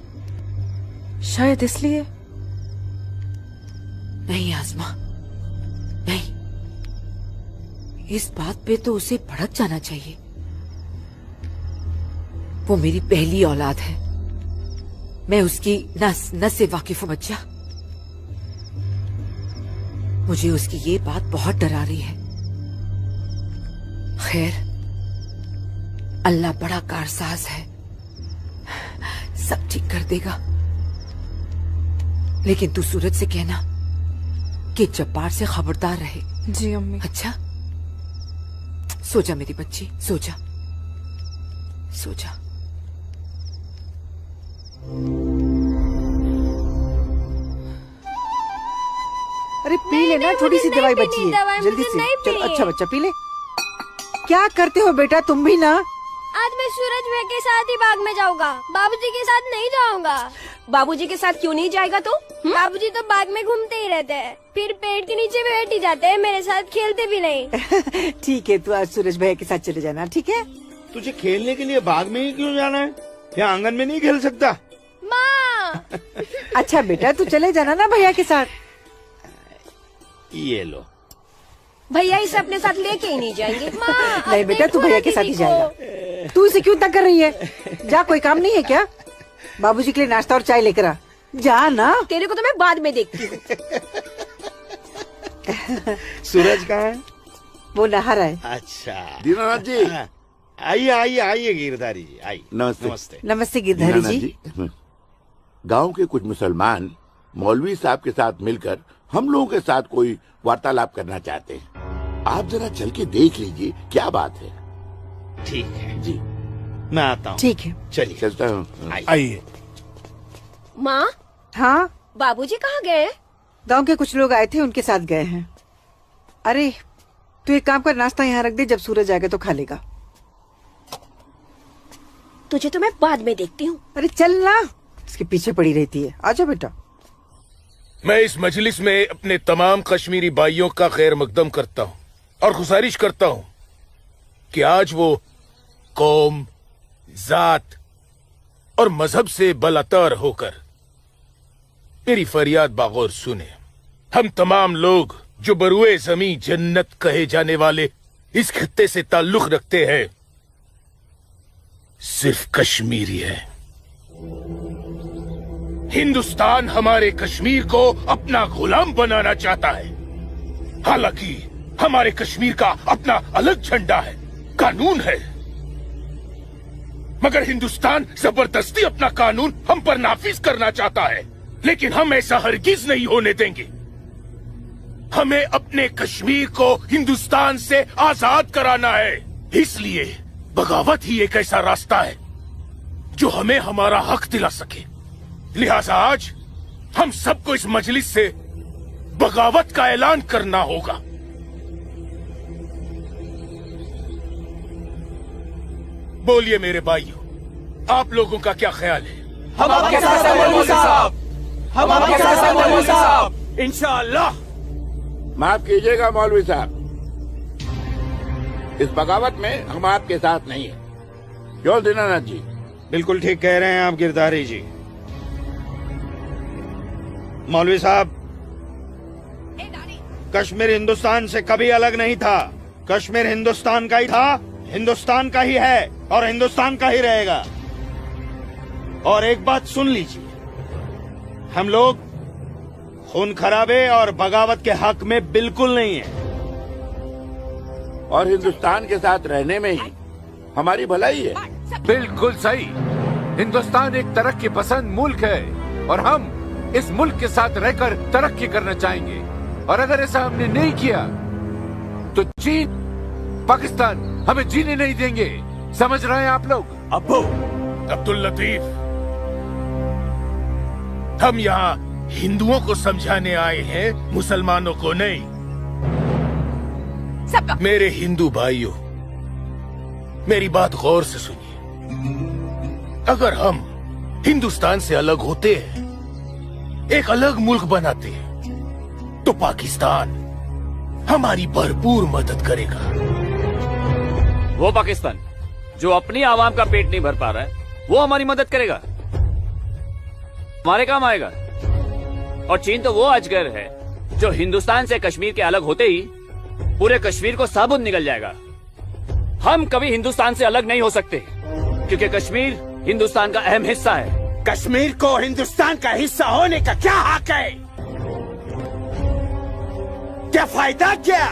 शायद इसलिए। नहीं आसमा, नहीं। इस बात पे तो उसे भड़क जाना चाहिए। वो मेरी पहली औलाद है, मैं उसकी नस नस से वाकिफ हूं बच्चा। मुझे उसकी ये बात बहुत डरा रही है। खैर, अल्लाह बड़ा कारसाज है, सब ठीक कर देगा। लेकिन तू सूरज से कहना कि जब्बार से खबरदार रहे। जी अम्मी। अच्छा, सो जा मेरी बच्ची, सो जा, सो जा। अरे पी लेना, छोटी सी दवाई बची है, जल्दी से। चलो, अच्छा बच्चा पी ले। क्या करते हो बेटा तुम भी ना? आज मैं सूरज भाई के साथ ही बाग में जाऊंगा, बाबूजी के साथ नहीं जाऊंगा। बाबूजी के साथ क्यों नहीं जाएगा तू? बाबूजी तो बाग में घूमते ही रहते हैं, फिर पेड़ के नीचे बैठ ही जाते हैं, मेरे साथ खेलते भी नहीं। ठीक है, तू आज सूरज भैया के साथ चले जाना, ठीक है? तुझे खेलने के लिए बाग में ही क्यों जाना है? क्या आंगन में नहीं खेल सकता? माँ। अच्छा बेटा, तू चले जाना ना भैया के साथ। ये लो। भैया इसे अपने साथ लेके ही नहीं जाएंगे। नहीं बेटा, तू भैया के साथ ही जाएगा। तू इसे क्यों तंग कर रही है? जा, कोई काम नहीं है क्या? बाबूजी के लिए नाश्ता और चाय लेकर आ, जा ना। तेरे को तो मैं बाद में देखती हूँ। सूरज कहाँ है? वो नहा रहा है। अच्छा दीनानाथ जी। आइए आइए आइए गिरधारी जी, आइए। नमस्ते। नमस्ते। नमस्ते गिरधारी जी। गांव के कुछ मुसलमान मौलवी साहब के साथ मिलकर हम लोगों के साथ कोई वार्तालाप करना चाहते हैं। आप जरा चल के देख लीजिए क्या बात है। ठीक है जी, मैं आता हूँ। ठीक है, चलिए चलता हूँ। आइए। माँ, हाँ बाबूजी कहाँ गए? गांव के कुछ लोग आए थे, उनके साथ गए हैं। अरे तू एक काम कर, नाश्ता यहाँ रख दे, जब सूरज आएगा तो खा लेगा। तुझे तो मैं बाद में देखती हूँ। अरे चल ना, इसके पीछे पड़ी रहती है। आजा बेटा। मैं इस मजलिस में अपने तमाम कश्मीरी भाइयों का खैर मकदम करता हूँ और गुजारिश करता हूँ कि आज वो कौम, जात और मजहब से बलातर होकर मेरी फरियाद बागौर सुने। हम तमाम लोग जो बरुए जमी जन्नत कहे जाने वाले इस खित्ते से ताल्लुक रखते हैं, सिर्फ कश्मीरी है। हिंदुस्तान हमारे कश्मीर को अपना गुलाम बनाना चाहता है। हालांकि हमारे कश्मीर का अपना अलग झंडा है, कानून है, मगर हिंदुस्तान जबरदस्ती अपना कानून हम पर नाफिज करना चाहता है। लेकिन हम ऐसा हरगिज नहीं होने देंगे। हमें अपने कश्मीर को हिंदुस्तान से आजाद कराना है। इसलिए बगावत ही एक ऐसा रास्ता है जो हमें हमारा हक दिला सके। लिहाजा आज हम सबको इस मजलिस से बगावत का ऐलान करना होगा। बोलिए मेरे भाइयों, आप लोगों का क्या ख्याल है? हम आपके साथ हैं मौलवी साहब, हम आपके साथ हैं मौलवी साहब, इंशाअल्लाह। माफ कीजिएगा मौलवी साहब, इस बगावत में हम आपके साथ नहीं है। क्यों दीनानाथ जी? बिल्कुल ठीक कह रहे हैं आप गिरधारी जी। मौलवी साहब, कश्मीर हिंदुस्तान से कभी अलग नहीं था। कश्मीर हिंदुस्तान का ही था, हिंदुस्तान का ही है और हिंदुस्तान का ही रहेगा। और एक बात सुन लीजिए, हम लोग खून खराबे और बगावत के हक में बिल्कुल नहीं है। और हिंदुस्तान के साथ रहने में ही हमारी भलाई है। बिल्कुल सही। हिंदुस्तान एक तरक्की पसंद मुल्क है और हम इस मुल्क के साथ रहकर तरक्की करना चाहेंगे। और अगर ऐसा हमने नहीं किया तो चीन, पाकिस्तान हमें जीने नहीं देंगे। समझ रहे हैं आप लोग? अब्बू अब्दुल लतीफ, हम यहाँ हिंदुओं को समझाने आए हैं, मुसलमानों को नहीं। मेरे हिंदू भाइयों, मेरी बात गौर से सुनिए। अगर हम हिंदुस्तान से अलग होते हैं, एक अलग मुल्क बनाते हैं, तो पाकिस्तान हमारी भरपूर मदद करेगा। वो पाकिस्तान जो अपनी आवाम का पेट नहीं भर पा रहा है, वो हमारी मदद करेगा, हमारे काम आएगा। और चीन तो वो अजगर है जो हिंदुस्तान से कश्मीर के अलग होते ही पूरे कश्मीर को साबुत निकल जाएगा। हम कभी हिंदुस्तान से अलग नहीं हो सकते क्योंकि कश्मीर हिंदुस्तान का अहम हिस्सा है। कश्मीर को हिंदुस्तान का हिस्सा होने का क्या हक है? क्या फायदा क्या?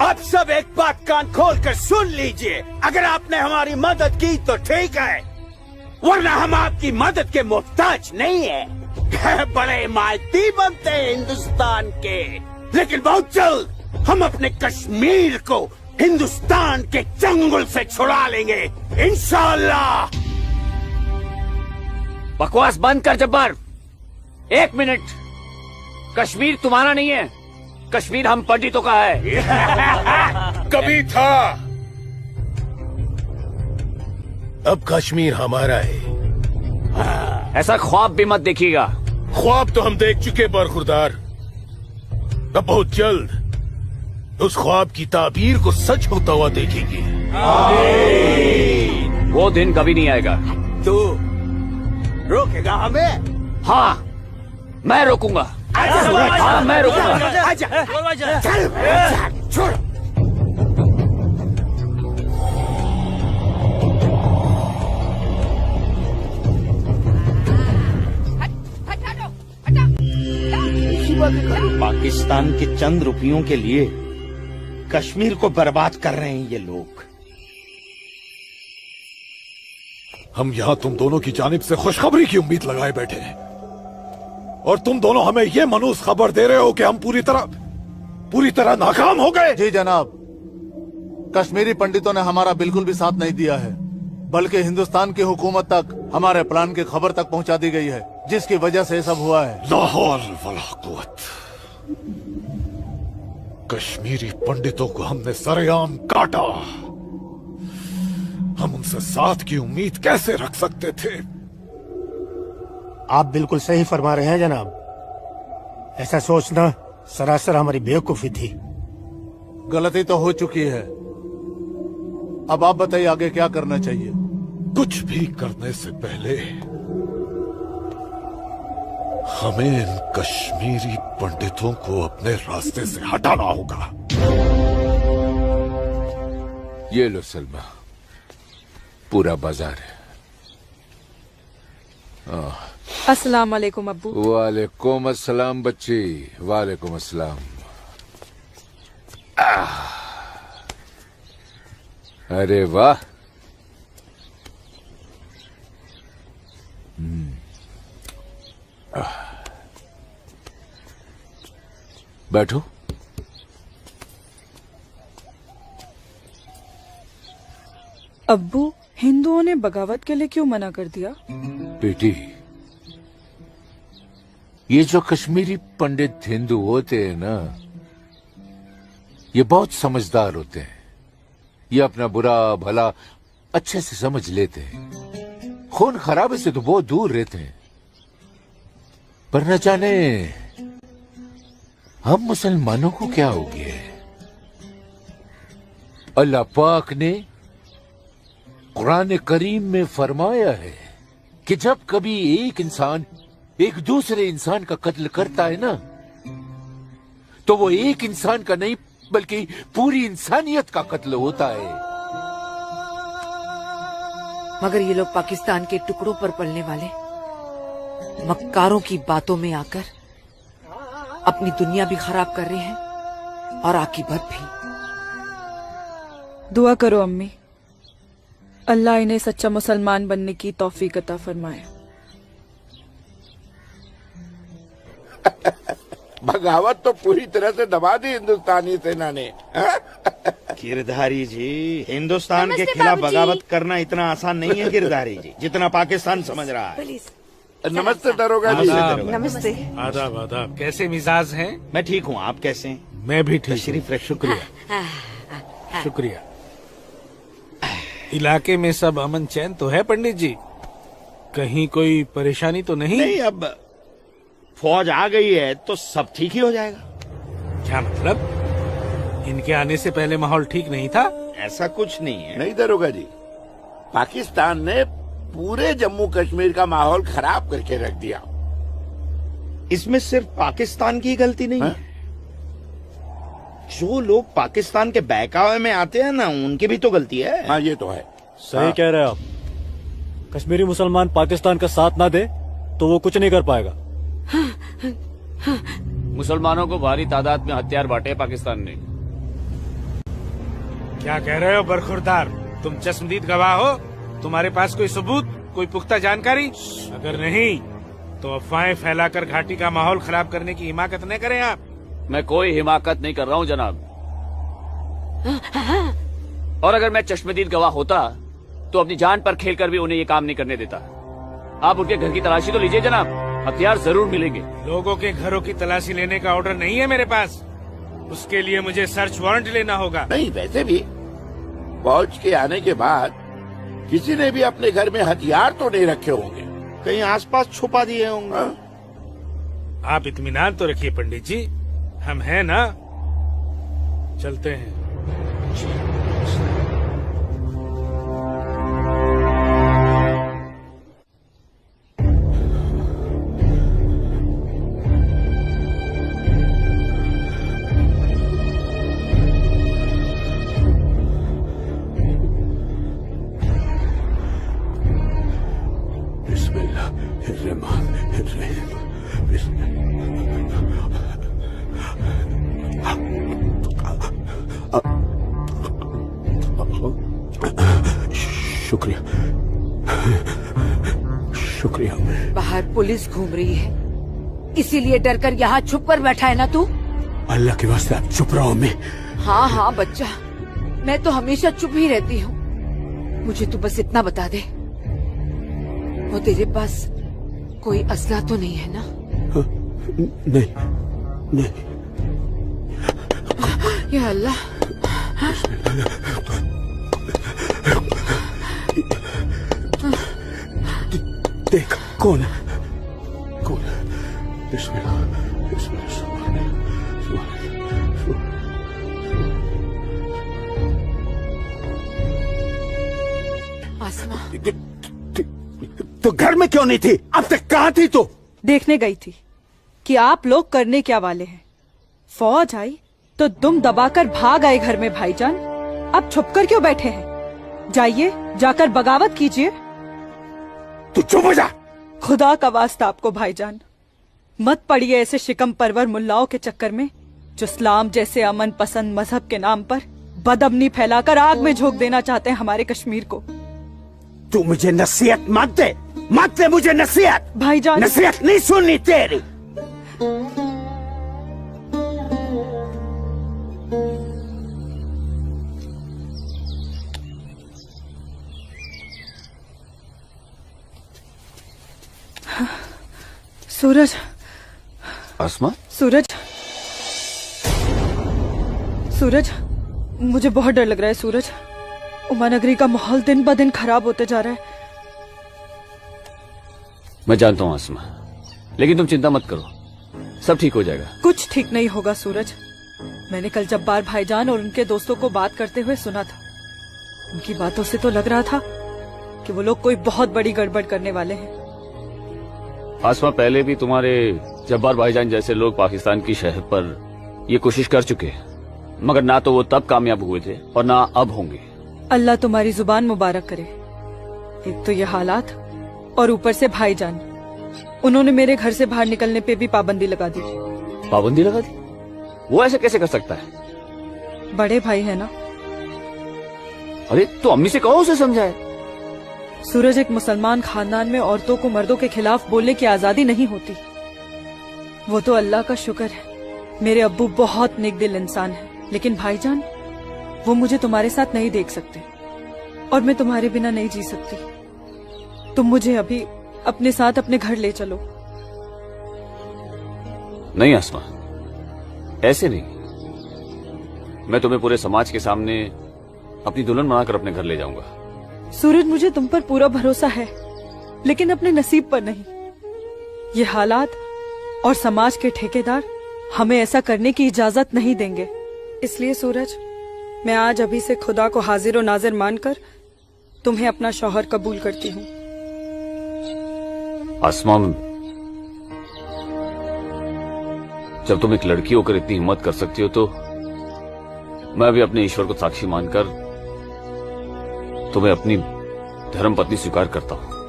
आप सब एक बात कान खोल कर सुन लीजिए। अगर आपने हमारी मदद की तो ठीक है, वरना हम आपकी मदद के मोहताज नहीं है। बड़े मायती बनते हैं हिंदुस्तान के, लेकिन बहुत जल्द हम अपने कश्मीर को हिंदुस्तान के चंगुल से छुड़ा लेंगे, इंशाअल्लाह। बकवास बंद कर जब्बार। 1 मिनट। कश्मीर तुम्हारा नहीं है, कश्मीर हम पंडितों का है। कभी था, अब कश्मीर हमारा है। ऐसा ख्वाब भी मत देखिएगा। ख्वाब तो हम देख चुके बरखुरदार। अब बहुत जल्द उस ख्वाब की ताबीर को सच होता हुआ देखेंगे। वो दिन कभी नहीं आएगा। तू रोकेगा हमें? हाँ, मैं रोकूंगा। हाँ, मैं रोकूंगा। आजा, चल, छोड़। पाकिस्तान के चंद रुपयों के लिए कश्मीर को बर्बाद कर रहे हैं ये लोग। हम यहाँ तुम दोनों की जानिब से खुशखबरी की उम्मीद लगाए बैठे हैं और तुम दोनों हमें ये मनूस खबर दे रहे हो कि हम पूरी तरह नाकाम हो गए। जी जनाब, कश्मीरी पंडितों ने हमारा बिल्कुल भी साथ नहीं दिया है, बल्कि हिंदुस्तान की हुकूमत तक हमारे प्लान की खबर तक पहुंचा दी गई है, जिसकी वजह से ये सब हुआ है। ला हौल वला कुव्वत। कश्मीरी पंडितों को हमने सरेआम काटा। हम उनसे साथ की उम्मीद कैसे रख सकते थे? आप बिल्कुल सही फरमा रहे हैं जनाब। ऐसा सोचना सरासर हमारी बेवकूफी थी। गलती तो हो चुकी है, अब आप बताइए आगे क्या करना चाहिए। कुछ भी करने से पहले हमें इन कश्मीरी पंडितों को अपने रास्ते से हटाना होगा। ये लो सलमा, पूरा बाजार है। अस्सलाम वालेकुम अब्बू। वालेकुम अस्सलाम बच्ची, वालेकुम अस्सलाम। अरे वाह, बैठो। अब्बू, हिंदुओं ने बगावत के लिए क्यों मना कर दिया? बेटी, ये जो कश्मीरी पंडित हिंदू होते हैं ना, ये बहुत समझदार होते हैं। ये अपना बुरा भला अच्छे से समझ लेते हैं। खून खराबे से तो बहुत दूर रहते हैं। पर न जाने हम मुसलमानों को क्या हो गया है। अल्लाह पाक ने कुरान करीम में फरमाया है कि जब कभी एक इंसान एक दूसरे इंसान का कत्ल करता है ना, तो वो एक इंसान का नहीं बल्कि पूरी इंसानियत का कत्ल होता है। मगर ये लोग पाकिस्तान के टुकड़ों पर पलने वाले मक्कारों की बातों में आकर अपनी दुनिया भी खराब कर रहे हैं और आकीबत भी। दुआ करो अम्मी, अल्लाह इन्हें सच्चा मुसलमान बनने की तौफीक अता फरमाए। बगावत तो पूरी तरह से दबा दी हिंदुस्तानी सेना ने। गिरधारी जी, हिंदुस्तान के खिलाफ बगावत करना इतना आसान नहीं है गिरधारी जी, जितना पाकिस्तान समझ रहा है। नमस्ते दरोगा जी। नमस्ते। आदाब आदाब। कैसे मिजाज हैं? मैं ठीक हूँ, आप कैसे हैं? मैं भी ठीक। तशरीफ रखिए। शुक्रिया शुक्रिया। इलाके में सब अमन चैन तो है पंडित जी? कहीं कोई परेशानी तो नहीं? नहीं, अब फौज आ गई है तो सब ठीक ही हो जाएगा। क्या मतलब? इनके आने से पहले माहौल ठीक नहीं था? ऐसा कुछ नहीं है। नहीं दरोगा जी, पाकिस्तान ने पूरे जम्मू कश्मीर का माहौल खराब करके रख दिया। इसमें सिर्फ पाकिस्तान की गलती नहीं है। जो लोग पाकिस्तान के बहकावे में आते हैं ना, उनकी भी तो गलती है। हाँ, ये तो है। सही कह रहे हैं आप। कश्मीरी मुसलमान पाकिस्तान का साथ ना दे तो वो कुछ नहीं कर पाएगा। मुसलमानों को भारी तादाद में हथियार बांटे पाकिस्तान ने। क्या कह रहे हो बरखुरदार? तुम चश्मदीद गवाह हो? तुम्हारे पास कोई सबूत, कोई पुख्ता जानकारी? अगर नहीं तो अफवाहें फैलाकर घाटी का माहौल खराब करने की हिमाकत न करें आप। मैं कोई हिमाकत नहीं कर रहा हूँ जनाब। और अगर मैं चश्मदीद गवाह होता तो अपनी जान पर खेलकर भी उन्हें ये काम नहीं करने देता। आप उनके घर की तलाशी तो लीजिए जनाब, हथियार जरूर मिलेंगे। लोगों के घरों की तलाशी लेने का ऑर्डर नहीं है मेरे पास। उसके लिए मुझे सर्च वारंट लेना होगा। नहीं, वैसे भी फौज के आने के बाद किसी ने भी अपने घर में हथियार तो नहीं रखे होंगे। कहीं आसपास छुपा दिए होंगे। आप इत्मीनान तो रखिए पंडित जी, हम हैं ना। चलते हैं। शुक्रिया शुक्रिया। बाहर पुलिस घूम रही है, इसीलिए डर कर यहाँ छुप कर बैठा है ना तू? अल्लाह के वास्ते आप चुप रहो। मैं हाँ हाँ बच्चा, मैं तो हमेशा चुप ही रहती हूँ। मुझे तू बस इतना बता दे, वो तेरे पास कोई असला तो नहीं है ना? नहीं नहीं। या अल्लाह। देख कौन है, कौन है? बिस्मिल्लाह बिस्मिल्लाह। आसमा, तो घर में क्यों नहीं थी? अब तक कहाँ थी तू? देखने गई थी कि आप लोग करने क्या वाले हैं। फौज आई तो दुम दबाकर भाग आए घर में भाईजान। अब छुपकर क्यों बैठे हैं? जाइए, जाकर बगावत कीजिए। तू चुप हो जा। खुदा का वास्ता आपको भाईजान, मत पड़िए ऐसे शिकम परवर मुल्लाओं के चक्कर में जो इस्लाम जैसे अमन पसंद मजहब के नाम पर बदअमनी फैलाकर आग में झोंक देना चाहते हैं हमारे कश्मीर को। तू मुझे नसीहत मत दे, मत दे मुझे नसीहत। भाईजान, नसीहत नहीं सुननी तेरी। सूरज, आसमा, सूरज, सूरज, मुझे बहुत डर लग रहा है सूरज। उमा नगरी का माहौल दिन ब दिन खराब होते जा रहा है। मैं जानता हूँ आसमा, लेकिन तुम चिंता मत करो, सब ठीक हो जाएगा। कुछ ठीक नहीं होगा सूरज। मैंने कल जब्बार भाईजान और उनके दोस्तों को बात करते हुए सुना था। उनकी बातों से तो लग रहा था कि वो लोग कोई बहुत बड़ी गड़बड़ करने वाले हैं। आसमा, पहले भी तुम्हारे जब्बार भाईजान जैसे लोग पाकिस्तान की शहर पर ये कोशिश कर चुके हैं, मगर ना तो वो तब कामयाब हुए थे और ना अब होंगे। अल्लाह तुम्हारी जुबान मुबारक करे। एक तो ये हालात और ऊपर से भाईजान, उन्होंने मेरे घर से बाहर निकलने पे भी पाबंदी लगा दी। पाबंदी लगा दी? वो ऐसे कैसे कर सकता है? बड़े भाई है ना। अरे तो अम्मी से कहो, उसे समझाए। सूरज, एक मुसलमान खानदान में औरतों को मर्दों के खिलाफ बोलने की आजादी नहीं होती। वो तो अल्लाह का शुक्र है, मेरे अब्बू बहुत नेक दिल इंसान है, लेकिन भाईजान वो मुझे तुम्हारे साथ नहीं देख सकते और मैं तुम्हारे बिना नहीं जी सकती। तुम मुझे अभी अपने साथ अपने घर ले चलो। नहीं आसमा, ऐसे नहीं। मैं तुम्हें पूरे समाज के सामने अपनी दुल्हन बनाकर अपने घर ले जाऊंगा। सूरज, मुझे तुम पर पूरा भरोसा है, लेकिन अपने नसीब पर नहीं। ये हालात और समाज के ठेकेदार हमें ऐसा करने की इजाजत नहीं देंगे। इसलिए सूरज, मैं आज अभी से खुदा को हाजिर और नाजिर मानकर तुम्हें अपना शौहर कबूल करती हूँ। आसमा, जब तुम एक लड़की होकर इतनी हिम्मत कर सकती हो तो मैं भी अपने ईश्वर को साक्षी मानकर तुम्हें अपनी धर्म पत्नी स्वीकार करता हूं।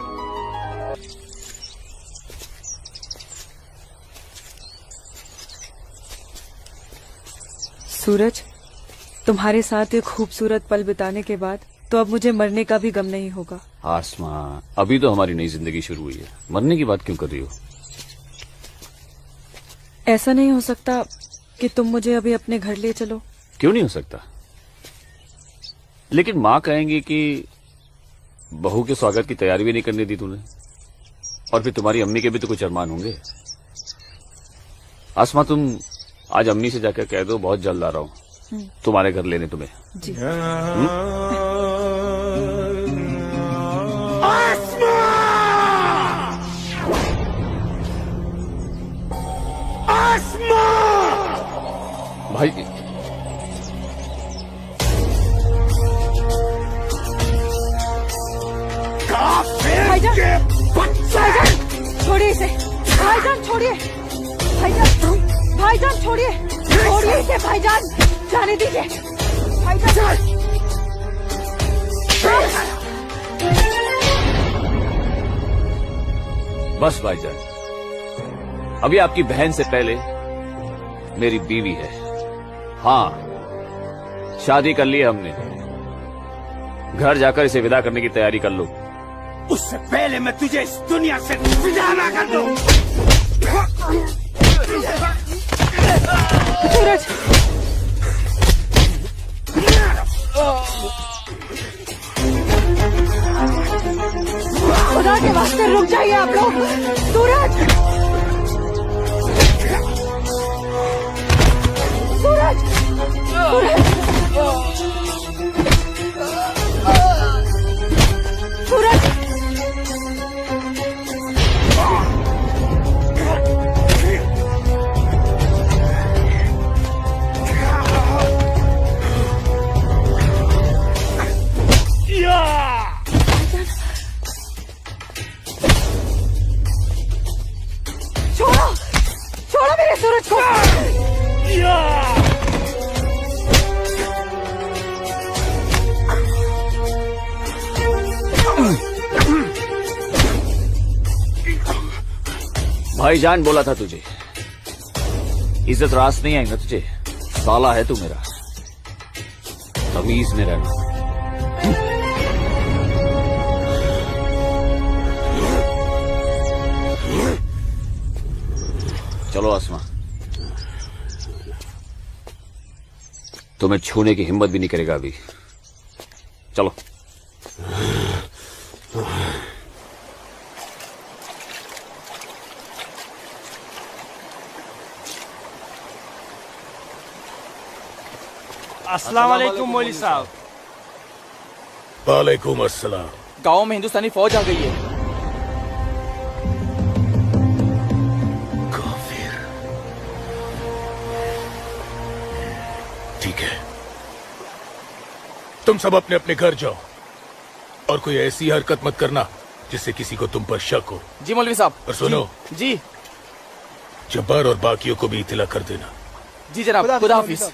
सूरज, तुम्हारे साथ एक खूबसूरत पल बिताने के बाद तो अब मुझे मरने का भी गम नहीं होगा। आसमा, अभी तो हमारी नई जिंदगी शुरू हुई है, मरने की बात क्यों कर रही हो? ऐसा नहीं हो सकता कि तुम मुझे अभी अपने घर ले चलो? क्यों नहीं हो सकता? लेकिन माँ कहेंगी कि बहू के स्वागत की तैयारी भी नहीं करने दी तूने, और फिर तुम्हारी अम्मी के भी तो कुछ अरमान होंगे। आसमा, तुम आज अम्मी से जाकर कह दो बहुत जल्द आ रहा हूँ तुम्हारे घर लेने तुम्हें। जी। भाई, भाईजान, छोड़िए इसे। भाईजान छोड़िए, भाईजान छोड़िए, छोड़िए इसे भाईजान, जाने दीजिए भाईजान। बस भाईजान, अभी आपकी बहन से पहले मेरी बीवी है। हाँ, शादी कर ली है हमने। घर जाकर इसे विदा करने की तैयारी कर लो। उससे पहले मैं तुझे इस दुनिया से विदा ना कर दूं। सूरज, खुदा के वास्ते रुक जाइए आप लोग। सूरज, सूरज, सूरज, छोड़ो, छोड़ो मेरे सूरज को। भाईजान बोला था तुझे, इज्जत रास नहीं आएगा तुझे। साला है तू मेरा, तमीज में रहना। चलो आसमा, तुम्हें छूने की हिम्मत भी नहीं करेगा अभी। चलो। अस्सलाम वालेकुम मौलवी साहब। वालेकुम अस्सलाम। गांव में हिंदुस्तानी फौज आ गई है। ठीक है, तुम सब अपने अपने घर जाओ और कोई ऐसी हरकत मत करना जिससे किसी को तुम पर शक हो। जी मौलवी साहब। और सुनो जी जब्बार और बाकियों को भी इत्तला कर देना। जी जनाब, खुदा हाफिज।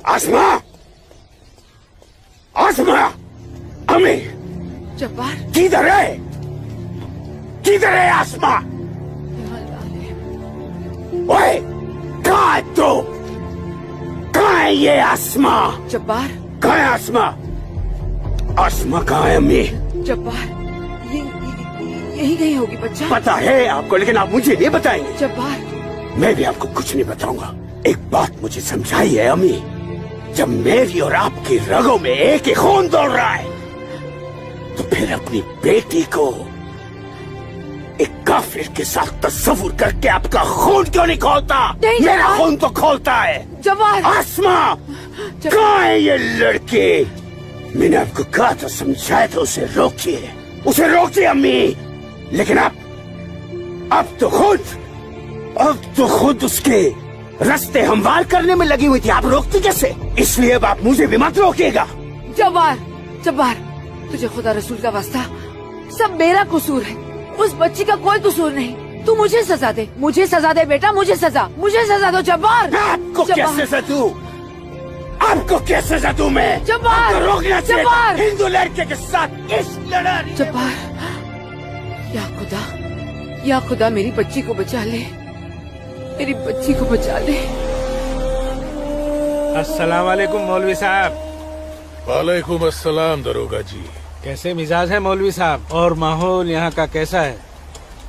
आसमा, आसमा, अमी जब्बार किधर है? किधर है आसमा? ओए, कहाँ है तू? कहाँ है ये आसमा? जब्बार कहाँ है आसमा? आसमा कहाँ है अम्मी? जब्बार यही कहीं होगी बच्चा। पता है आपको, लेकिन आप मुझे नहीं बताएंगे। जब्बार मैं भी आपको कुछ नहीं बताऊंगा। एक बात मुझे समझाई है अम्मी, जब मेरी और आपकी रगों में एक ही खून दौड़ रहा है तो फिर अपनी बेटी को एक काफिर के साथ तस्वुर करके आपका खून क्यों नहीं खोलता? मेरा खून तो खोलता है। जब्बार आसमा, कहाँ है ये लड़की? मैंने आपको कहा था, समझाया था, उसे रोकिए, उसे रोकिए अम्मी। लेकिन अब तो खुद उसके रास्ते हमवार करने में लगी हुई थी। आप रोकती कैसे? इसलिए अब आप मुझे भी मत रोकिएगा। जब्बार जब्बार तुझे खुदा रसूल का वास्ता, सब मेरा कसूर है, उस बच्ची का कोई कसूर नहीं। तू मुझे सजा दे, मुझे सजा दे बेटा, मुझे सजा दो जब्बार। आपको क्या सजा दूं? आपको क्या सजा दूं मैं? जब्बार आपको रोकना चाहिए जब्बार हिंदू लड़के के साथ इस लड़ाई। जब्बार, या खुदा मेरी बच्ची को बचा ले, मेरी बच्ची को बचा ले। अस्सलाम वालेकुम मौलवी साहब। वालेकुम अस्सलाम दरोगा जी। कैसे मिजाज है मौलवी साहब, और माहौल यहाँ का कैसा है?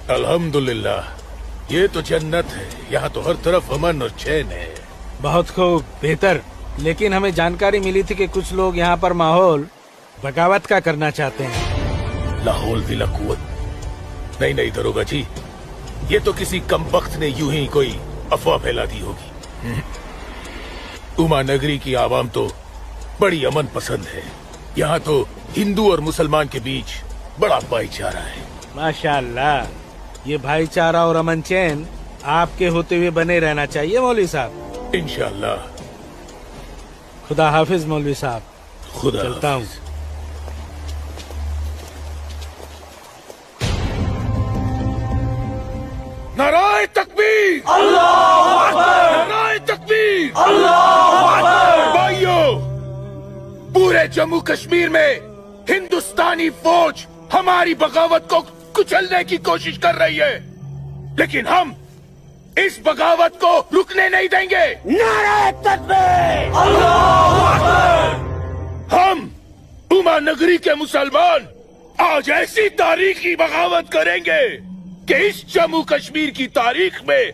अल्हम्दुलिल्लाह, ये तो जन्नत है। यहाँ तो हर तरफ अमन और चैन है। बहुत खूब, बेहतर। लेकिन हमें जानकारी मिली थी कि कुछ लोग यहाँ पर माहौल बगावत का करना चाहते हैं। लाहौल दिला कुवत। नहीं दरोगा जी, ये तो किसी कमबख्त ने यूं ही कोई अफवाह फैला दी होगी। उमा नगरी की आवाम तो बड़ी अमन पसंद है। यहाँ तो हिंदू और मुसलमान के बीच बड़ा भाईचारा है। माशाअल्लाह, ये भाईचारा और अमन चैन आपके होते हुए बने रहना चाहिए मौलवी साहब। इंशाअल्लाह। खुदा हाफिज मौलवी साहब। खुदा चलता हूँ। नाराए तकबीर, अल्लाहू अकबर, नाराए तकबीर, अल्लाहू अकबर। भाइयों, पूरे जम्मू कश्मीर में हिंदुस्तानी फौज हमारी बगावत को कुचलने की कोशिश कर रही है, लेकिन हम इस बगावत को रुकने नहीं देंगे। नाराए तकबीर, अल्लाहू अकबर। हम उमा नगरी के मुसलमान आज ऐसी तारीखी बगावत करेंगे कि इस जम्मू कश्मीर की तारीख में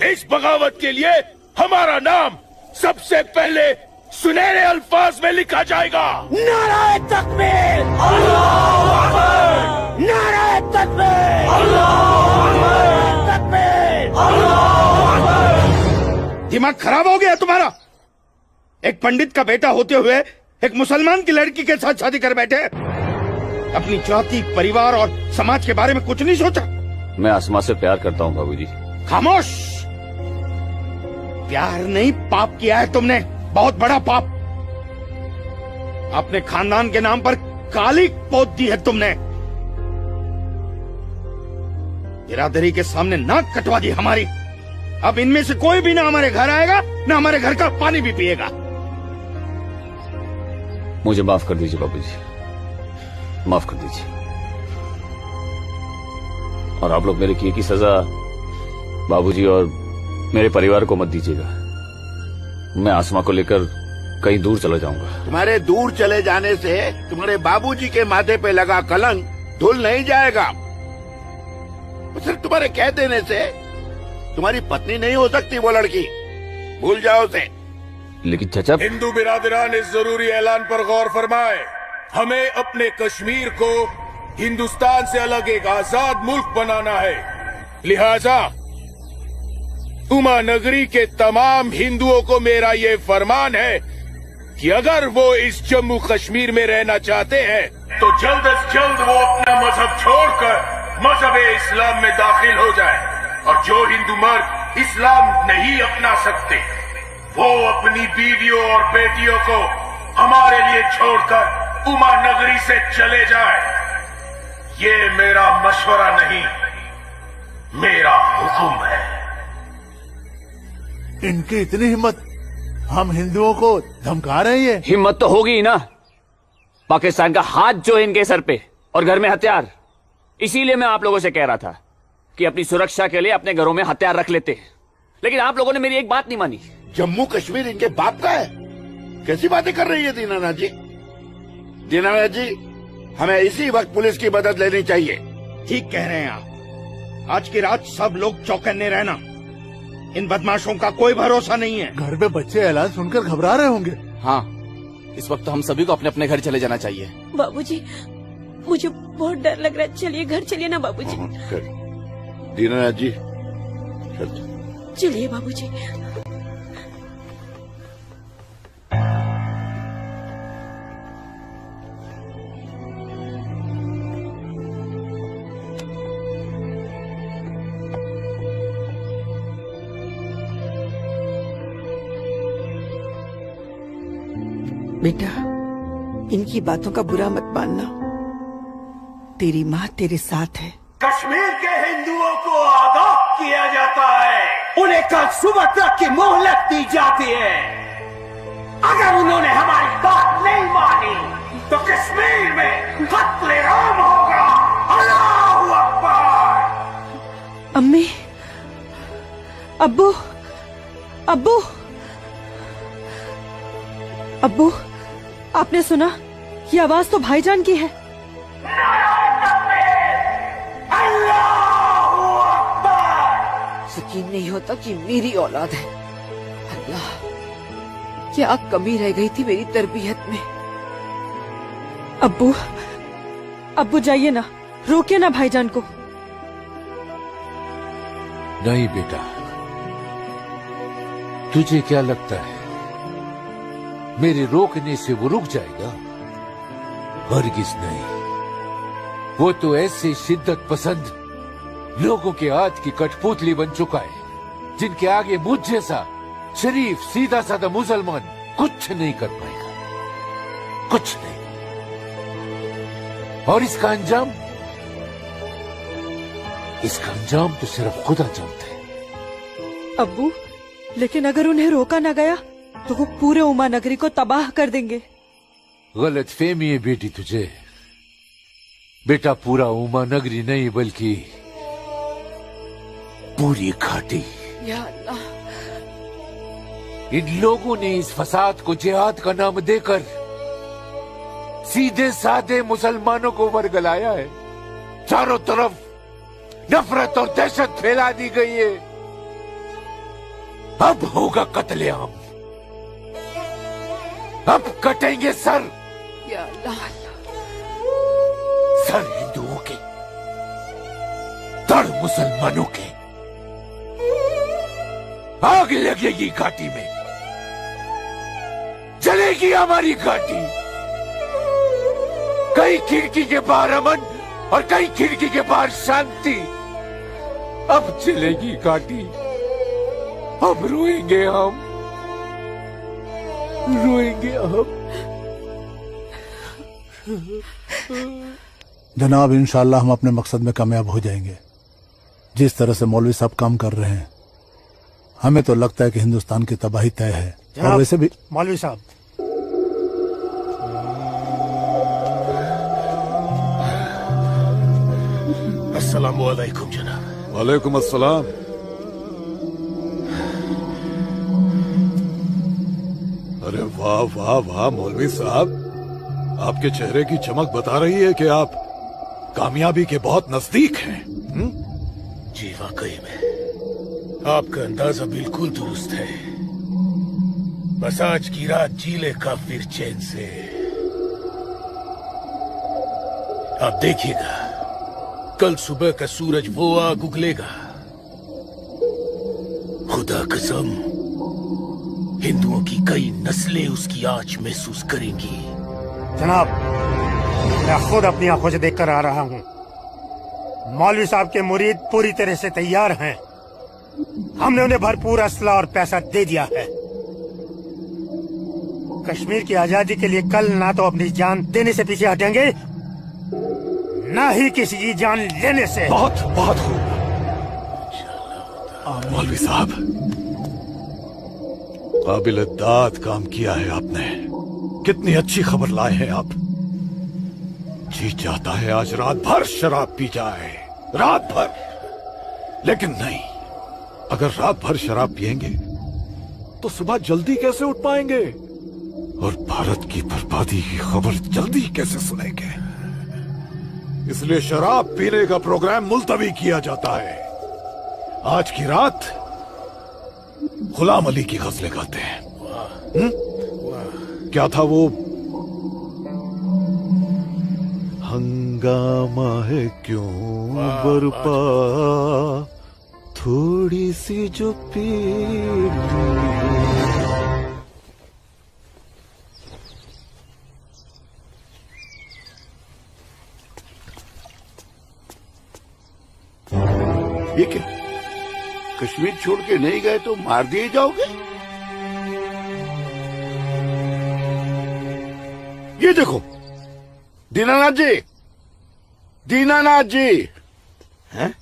इस बगावत के लिए हमारा नाम सबसे पहले सुनहरे अल्फाज में लिखा जाएगा। नाराए तकबीर, अल्लाहू अकबर, नाराए तकबीर, अल्लाहू अकबर, तकबीर, अल्लाहू अकबर। दिमाग खराब हो गया तुम्हारा? एक पंडित का बेटा होते हुए एक मुसलमान की लड़की के साथ शादी कर बैठे। अपनी जाति, परिवार और समाज के बारे में कुछ नहीं सोचा? मैं आसमा से प्यार करता हूँ बाबूजी। खामोश। प्यार नहीं, पाप किया है तुमने, बहुत बड़ा पाप। अपने खानदान के नाम पर काली पोत दी है तुमने। बिरादरी के सामने नाक कटवा दी हमारी। अब इनमें से कोई भी ना हमारे घर आएगा, ना हमारे घर का पानी भी पिएगा। मुझे माफ कर दीजिए बाबूजी, माफ कर दीजिए। और आप लोग मेरे किए की सजा बाबूजी और मेरे परिवार को मत दीजिएगा। मैं आसमा को लेकर कहीं दूर चला जाऊंगा। तुम्हारे दूर चले जाने से तुम्हारे बाबूजी के माथे पे लगा कलंक धुल नहीं जाएगा। सिर्फ तुम्हारे कह देने से तुम्हारी पत्नी नहीं हो सकती वो लड़की, भूल जाओ उसे। लेकिन चाचा, हिंदू बिरादरान इस जरूरी ऐलान पर गौर फरमाए। हमें अपने कश्मीर को हिंदुस्तान से अलग एक आजाद मुल्क बनाना है। लिहाजा उमा नगरी के तमाम हिंदुओं को मेरा ये फरमान है कि अगर वो इस जम्मू कश्मीर में रहना चाहते हैं तो जल्द से जल्द वो अपना मजहब छोड़कर मजहब इस्लाम में दाखिल हो जाए। और जो हिंदू मर्द इस्लाम नहीं अपना सकते वो अपनी बीवियों और बेटियों को हमारे लिए छोड़कर उमा नगरी से चले जाए। ये मेरा मशवरा नहीं, मेरा हुक्म है। इनकी इतनी हिम्मत, हम हिंदुओं को धमका रहे हैं ये। हिम्मत तो होगी ही ना। पाकिस्तान का हाथ जो है इनके सर पे और घर में हथियार। इसीलिए मैं आप लोगों से कह रहा था कि अपनी सुरक्षा के लिए अपने घरों में हथियार रख लेते, लेकिन आप लोगों ने मेरी एक बात नहीं मानी। जम्मू कश्मीर इनके बाप का है, कैसी बातें कर रही है दीनानाथ जी? दीनानाथ जी, हमें इसी वक्त पुलिस की मदद लेनी चाहिए। ठीक कह रहे हैं आप। आज की रात सब लोग चौकन्ने रहना, इन बदमाशों का कोई भरोसा नहीं है। घर में बच्चे ऐलान सुनकर घबरा रहे होंगे। हाँ, इस वक्त तो हम सभी को अपने अपने घर चले जाना चाहिए। बाबूजी, मुझे बहुत डर लग रहा है, चलिए घर चलिए ना बाबूजी। दीनानाथ जी, चलिए बाबूजी। बेटा, इनकी बातों का बुरा मत मानना। तेरी माँ तेरे साथ है। कश्मीर के हिंदुओं को आगाह किया जाता है, उन्हें कल सुबह तक की मोहलत दी जाती है। अगर उन्होंने हमारी बात नहीं मानी तो कश्मीर में कत्लेआम होगा। अल्लाहू अकबर। अम्मी, अब्बू, अब्बू, अब्बू, आपने सुना? ये आवाज तो भाईजान की है। यकीन नहीं होता कि मेरी औलाद है। अल्लाह, क्या कमी रह गई थी मेरी तरबियत में। अब्बू, अब्बू जाइए ना, रोकिए ना भाईजान को। नहीं बेटा, तुझे क्या लगता है मेरे रोकने से वो रुक जाएगा? हरगिज नहीं। वो तो ऐसे शिद्दत पसंद लोगों के हाथ की कठपुतली बन चुका है जिनके आगे मुझ जैसा शरीफ सीधा साधा मुसलमान कुछ नहीं कर पाएगा, कुछ नहीं। और इसका अंजाम तो सिर्फ खुदा जानता है। अब्बू, लेकिन अगर उन्हें रोका न गया तो वो पूरे उमा नगरी को तबाह कर देंगे। गलत फहमी है बेटी तुझे। बेटा, पूरा उमा नगरी नहीं बल्कि पूरी घाटी। या अल्लाह, इन लोगों ने इस फसाद को जिहाद का नाम देकर सीधे साधे मुसलमानों को वर्गलाया है। चारों तरफ नफरत और दहशत फैला दी गई है। अब होगा कत्लेआम, अब कटेंगे सर। या अल्लाह, सर हिंदुओं के, धड़ मुसलमानों के। आग लगेगी घाटी में, जलेगी हमारी घाटी। कई खिड़की के बाहर अमन और कई खिड़की के बाहर शांति। अब चलेगी घाटी, अब रोएंगे हम, रोएंगे हम। जनाब, इंशाल्लाह हम अपने मकसद में कामयाब हो जाएंगे। जिस तरह से मौलवी साहब काम कर रहे हैं, हमें तो लगता है कि हिंदुस्तान की तबाही तय है। और वैसे भी मौलवी साहब, अस्सलामु अलैकुम जनाब। वालेकुम अस्सलाम। अरे वाह वाह वाह मौलवी साहब, आपके चेहरे की चमक बता रही है कि आप कामयाबी के बहुत नजदीक हैं। जी वाकई में आपका अंदाजा बिल्कुल दुरुस्त है। बस आज की रात जी ले काफिर चैन से। आप देखिएगा, कल सुबह का सूरज वो आग उगलेगा। खुदा कसम, हिंदुओं की कई नस्लें उसकी आंच महसूस करेंगी। जनाब, मैं खुद अपनी आंखों से देखकर आ रहा हूँ। मौलवी साहब के मुरीद पूरी तरह से तैयार हैं। हमने उन्हें भरपूर असला और पैसा दे दिया है। कश्मीर की आजादी के लिए कल ना तो अपनी जान देने से पीछे हटेंगे, ना ही किसी की जान लेने से। बहुत बहुत खूब मौलवी साहब, काबिल दाद काम किया है आपने। कितनी अच्छी खबर लाए हैं आप। जी चाहता है आज रात भर शराब पी जाए, रात भर। लेकिन नहीं, अगर रात भर शराब पिएंगे तो सुबह जल्दी कैसे उठ पाएंगे और भारत की बर्बादी की खबर जल्दी कैसे सुनेंगे। इसलिए शराब पीने का प्रोग्राम मुलतवी किया जाता है। आज की रात गुलाम अली की गजलें गाते हैं। क्या था वो? हंगामा है क्यों बरपा, थोड़ी सी जो पीड़। ये क्या? कश्मीर छोड़ के नहीं गए तो मार दिए जाओगे? ये देखो, दीनानाथ जी, दीनानाथ जी। हैं?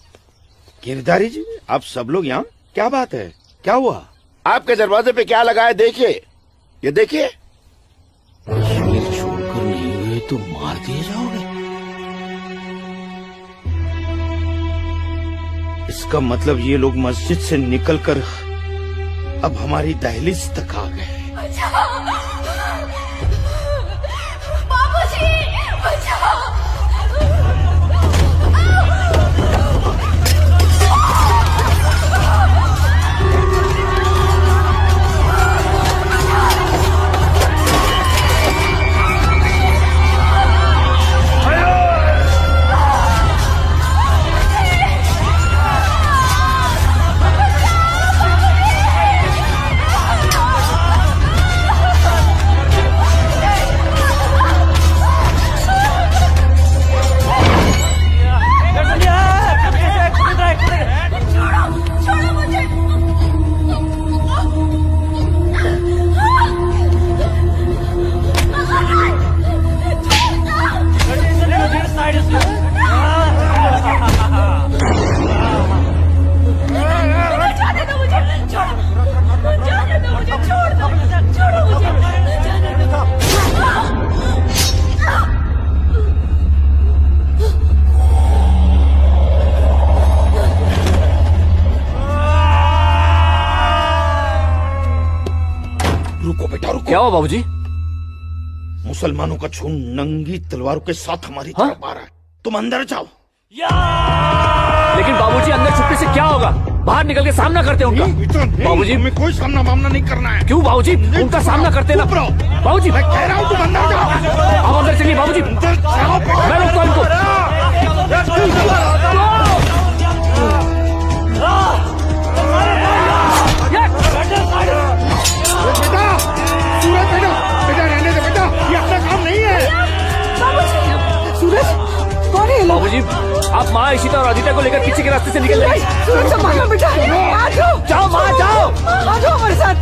गिरधारी जी, आप सब लोग यहाँ? क्या बात है, क्या हुआ? आपके दरवाजे पे क्या लगा है देखिए, ये देखिए। कश्मीर छोड़कर नहीं गए तो मार दिए जाओगे? इसका मतलब ये लोग मस्जिद से निकलकर अब हमारी दहलीज तक आ गए। बाबूजी, बचाओ! क्या हुआ बाबूजी? मुसलमानों का खून नंगी तलवारों के साथ हमारी तरफ आ रहा है। तुम अंदर जाओ। लेकिन बाबूजी, अंदर छुपने से क्या होगा? बाहर निकल के सामना करते हैं उनका। बाबूजी, हमें कोई सामना मामला नहीं करना है। क्यों बाबूजी? उनका सामना करते ना। बाबूजी, मैं कह रहा हूँ तुम अंदर जाओ। आप अंदर चलिए बाबूजी। मैं रोकता हूं इनको। बेटा रहने दे बेटा, ये अपना काम नहीं है। सूरज, कौन है? बाबूजी, आप माँ इशिता और आदित्य को लेकर पीछे के रास्ते से निकल जाइए। सूरज संभालो बेटा, आ जाओ। जाओ माँ, जाओ। आ जाओ हमारे साथ।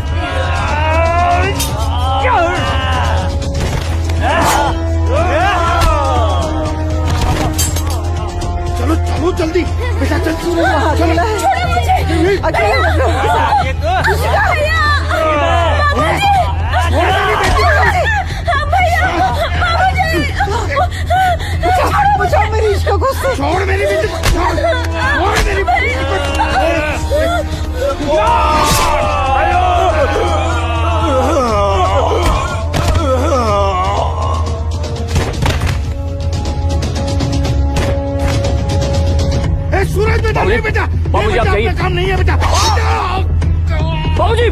चलो चलो जल्दी बेटा, चल। छोड़ो मुझे, बचाओ मेरी इश्क को। छोड़ मेरी बेटी को, छोड़ मेरी बेटी सूरज बेटा, नहीं बेटा, बाबूजी आप जाइए। काम नहीं है बेटा। बाबूजी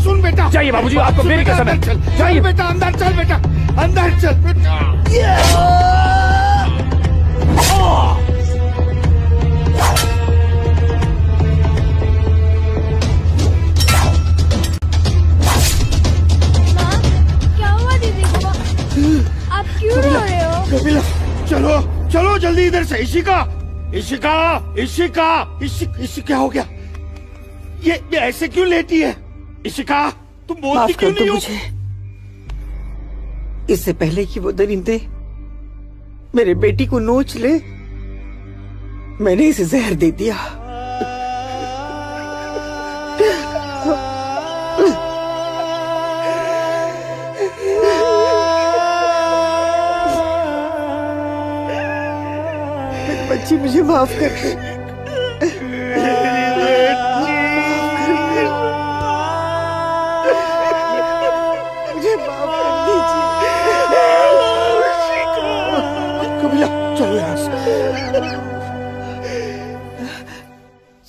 सुन बेटा, जाइए बाबूजी, आपको मेरी कसम है। जाइए बेटा, अंदर चल बेटा, अंदर चल बेटा। क्या हुआ दीदी को? आप क्यों रो रहे हो? कपिला, चलो चलो जल्दी इधर से। इशिका, इशिका, इशिका, क्या हो गया? ये ऐसे क्यों लेटी है? इशिका, तुम बोलती माफ क्यों कर नहीं दो हो? मुझे। इससे पहले कि वो दरिंदे मेरे बेटी को नोच ले, मैंने इसे जहर दे दिया। मेरी बच्ची, मुझे माफ कर दे। मुझे माफ कर दीजिए। कपिला, चलो यहाँ से।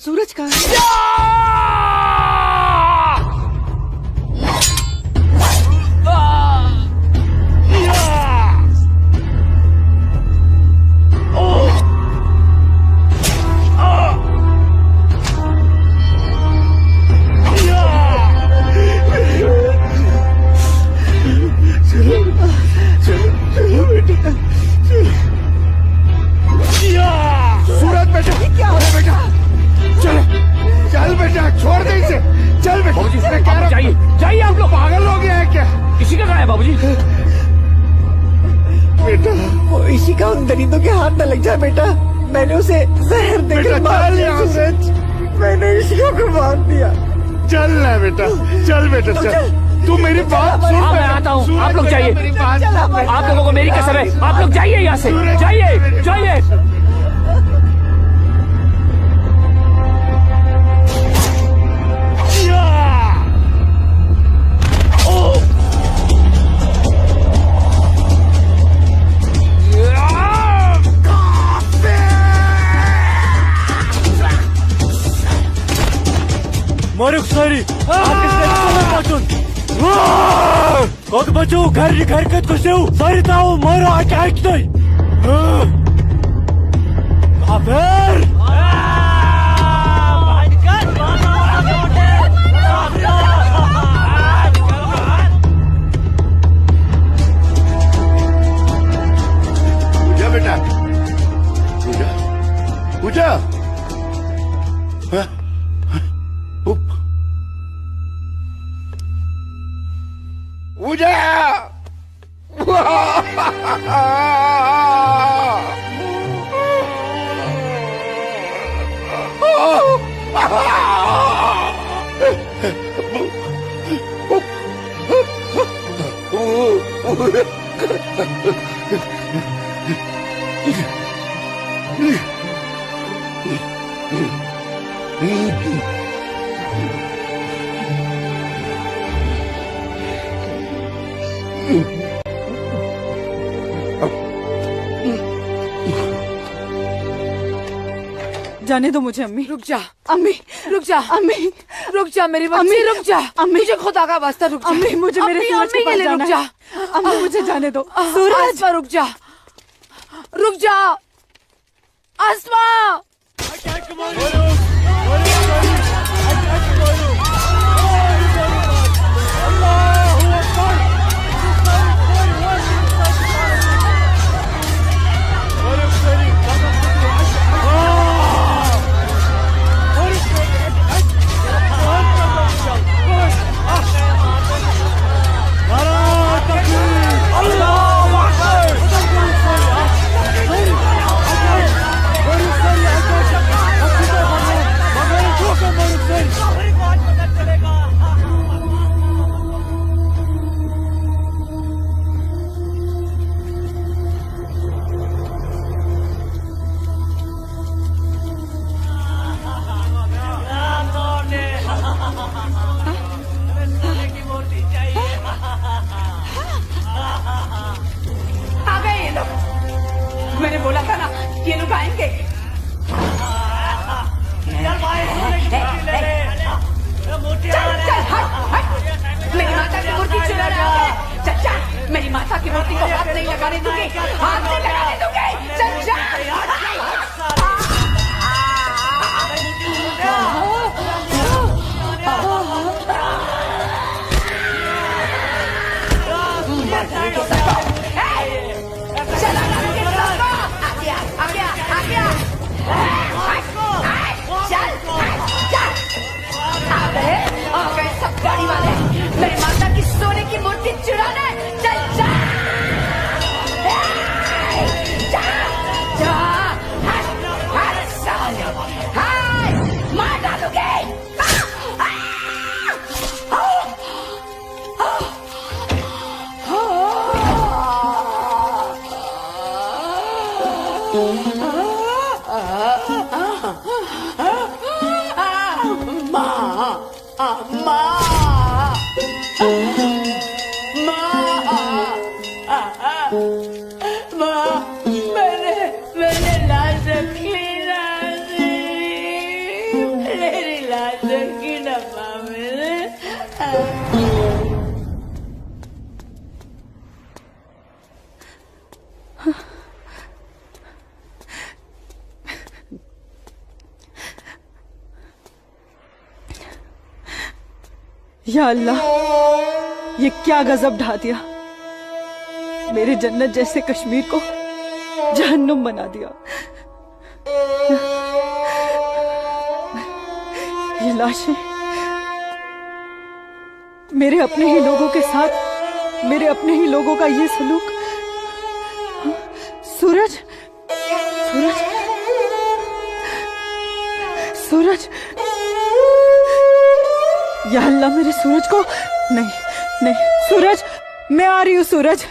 सूरज कहाँ है? सूरज बेटा, क्या हो बेटा? चलो, चल बेटा, छोड़ दे इसे। चल बेटा। बाबूजी क्या जाइए, जाइए आप लोग। पागल हो गया है क्या? इसी का कहाँ है बाबूजी? बेटा, वो इसी का उन दरिंदों के हाथ न लग जाए बेटा। मैंने उसे जहर देकर मार दिया। मैंने इशिका को मार दिया। चल ना बेटा, चल बेटा, चल। तू मेरी बात सुन। हाँ, मैं आता हूँ, आप लोग जाइए। मेरी बात सुन। आप लोगों को मेरी कसम है, आप लोग जाइए यहाँ से। जाइए, जाइए। Moruk sari, kok baju gari harkat ko seu, sari tahu mara attack dai. Kafir. पूजा बेटा, पूजा, पूजा। पूजा, जाने दो मुझे अम्मी। रुक जा अम्मी, रुक जा अम्मी, रुक जा मेरी बच्ची, रुक जा अम्मी, मुझे खुदा का वास्ता रुक जा। अम्मी, मुझे मेरे सूरज के पास जाना रुक जा। है। अम्मी, मुझे जाने दो। सूरज, आसमा रुक जा, रुक जा आसमा। आ गए ये लोग। मैंने बोला था ना ये लोग आएंगे। मेरी माता की मूर्ति को हाथ नहीं लगाने दूंगी, हाथ नहीं लगाने दूंगी। चल जा। सब गाड़ी वाले मेरी माता की सोने की मूर्ति चुराने। चल जा जा, मार डालोगे। मैंने लाश रखी ना, मेरी लाश रखी ना माँ मैंने। या अल्लाह, ये क्या गजब ढा दिया। मेरे जन्नत जैसे कश्मीर को जहन्नुम बना दिया। ये लाशें मेरे अपने ही लोगों के साथ, मेरे अपने ही लोगों का ये सलूक। सूरज, सूरज, सूरज, या अल्लाह, मेरे सूरज को नहीं, नहीं, सूरज, मैं आ रही हूँ सूरज।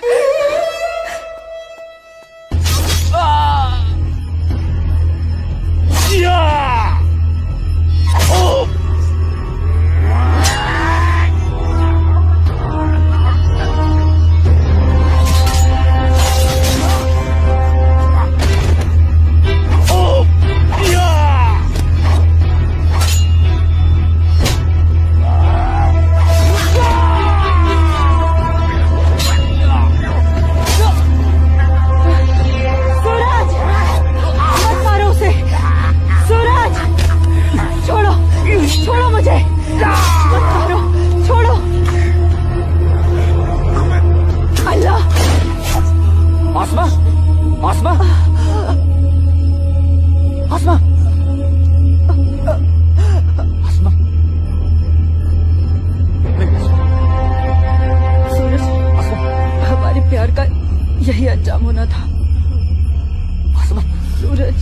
यही अंजाम होना था। सूरज,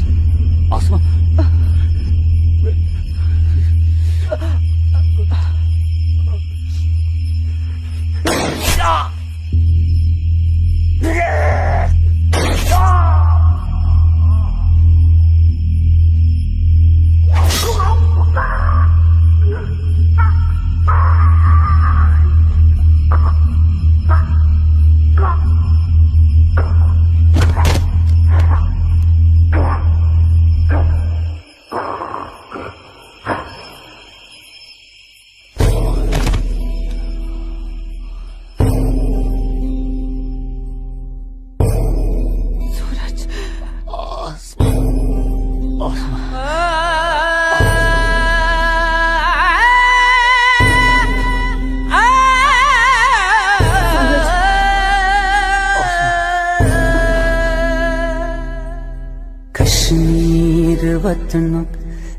कश्मीर वतन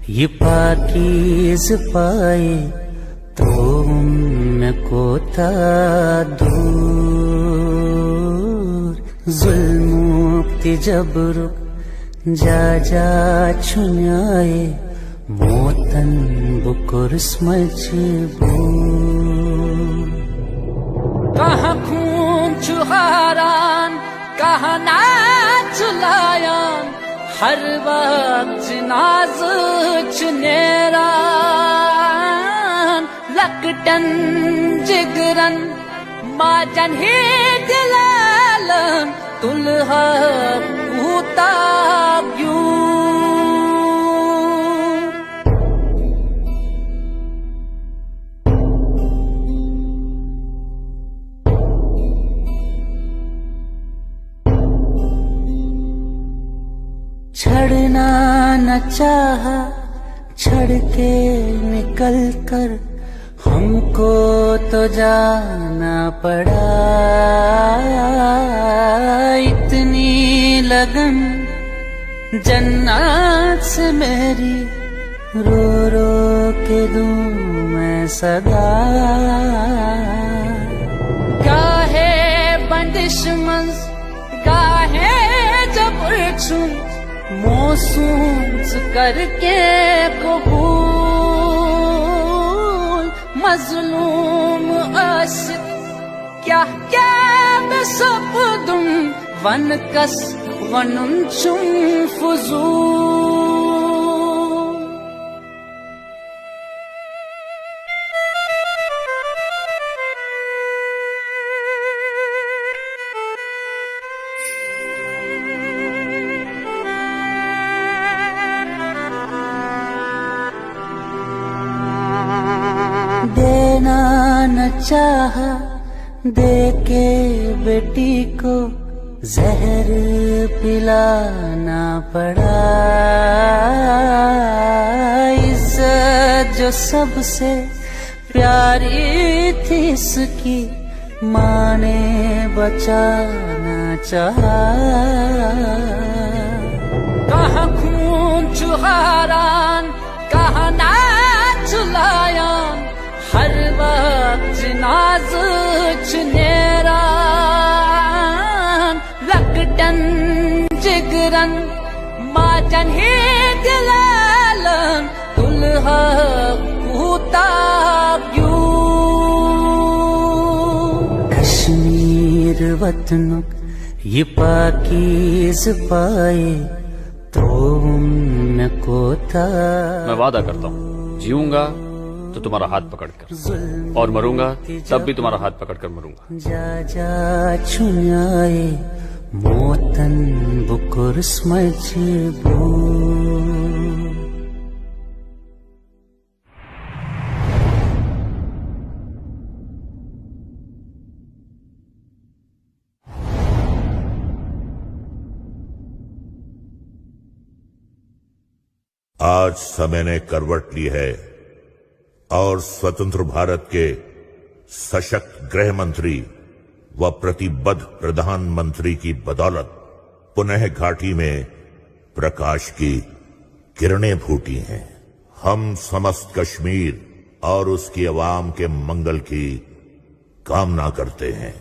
ये पाकीज़ पाए तो मैं कोता दूर जुल्म जबर जा जा छुन्याए मोतन बुकुर्स मजबूर कहाँ खून चुहारान कहाँ नाच लायान हर वक्त नाज चुनेरान लकटन जिगरन माजन ही दिलालन तुलहा उताब्यू छड़ना न चाहा, छड़ के निकल कर हमको तो जाना पड़ा। इतनी लगन जन्नत से मेरी रो रो के दूं मैं सदा। गाहे बंदिश मंज गाहे जबर चुन मौसूम करके कबूल। मजलूम आशिक क्या क्या बेसब्दुम वन कस वनुन चुम फुजूल। देना न चाहा, दे के बेटी को जहर पिलाना पड़ा। इज्जत जो सबसे प्यारी थी इसकी माँ ने बचाना चाहा। कहाँ खून चुहारान कहाँ नाच लायान हर वक्त नाज चुनेरान। लकटन जिगरन माजन ही दिलालन दुल्हा कूता क्यों। कश्मीर वतनुक ये पाकीज़ पाए तो उनको था। मैं वादा करता हूँ जीऊंगा तो तुम्हारा हाथ पकड़कर, और मरूंगा तब भी तुम्हारा हाथ पकड़कर मरूंगा। जा जा छुनाए मोतन बुकुर मजबूर। आज समय ने करवट ली है और स्वतंत्र भारत के सशक्त गृह मंत्री व प्रतिबद्ध प्रधानमंत्री की बदौलत पुनः घाटी में प्रकाश की किरणें फूटी हैं। हम समस्त कश्मीर और उसकी आवाम के मंगल की कामना करते हैं।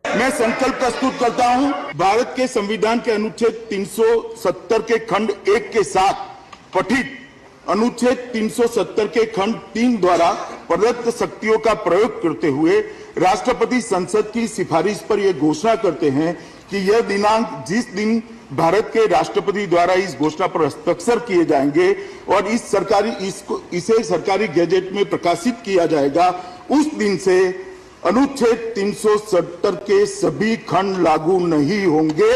मैं संकल्प प्रस्तुत करता हूं भारत के संविधान के अनुच्छेद 370 के खंड 1 के साथ पठित अनुच्छेद 370 के खंड 3 द्वारा प्रदत्त शक्तियों का प्रयोग करते हुए राष्ट्रपति संसद की सिफारिश पर यह घोषणा करते हैं कि यह दिनांक जिस दिन भारत के राष्ट्रपति द्वारा इस घोषणा पर हस्ताक्षर किए जाएंगे और इसे सरकारी गैजेट में प्रकाशित किया जाएगा, उस दिन से अनुच्छेद 370 के सभी खंड लागू नहीं होंगे।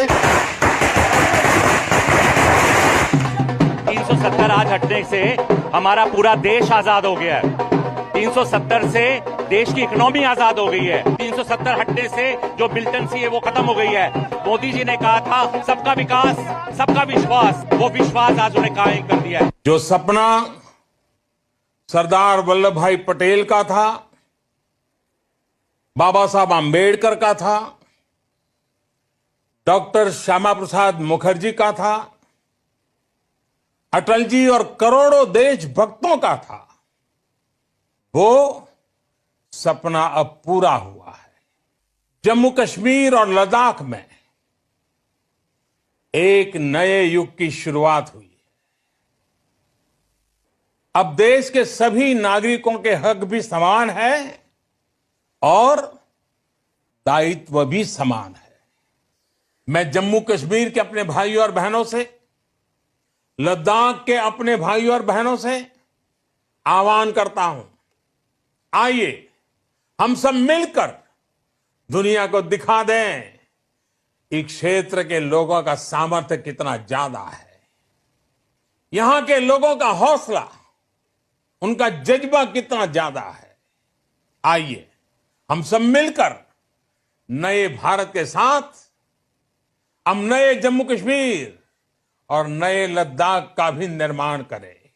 370 आज हटने से हमारा पूरा देश आजाद हो गया है। 370 से देश की इकोनॉमी आजाद हो गई है। 370 हटने से जो मिलिटेंसी है वो खत्म हो गई है। मोदी जी ने कहा था सबका विकास सबका विश्वास, वो विश्वास आज उन्हें कायम कर दिया है। जो सपना सरदार वल्लभ भाई पटेल का था, बाबा साहब आम्बेडकर का था, डॉक्टर श्यामा प्रसाद मुखर्जी का था, अटल जी और करोड़ों देशभक्तों का था, वो सपना अब पूरा हुआ है। जम्मू कश्मीर और लद्दाख में एक नए युग की शुरुआत हुई। अब देश के सभी नागरिकों के हक भी समान है और दायित्व भी समान है। मैं जम्मू कश्मीर के अपने भाइयों और बहनों से, लद्दाख के अपने भाइयों और बहनों से आह्वान करता हूं, आइए हम सब मिलकर दुनिया को दिखा दें इस क्षेत्र के लोगों का सामर्थ्य कितना ज्यादा है। यहां के लोगों का हौसला, उनका जज्बा कितना ज्यादा है। आइए हम सब मिलकर नए भारत के साथ हम नए जम्मू कश्मीर और नए लद्दाख का भी निर्माण करे।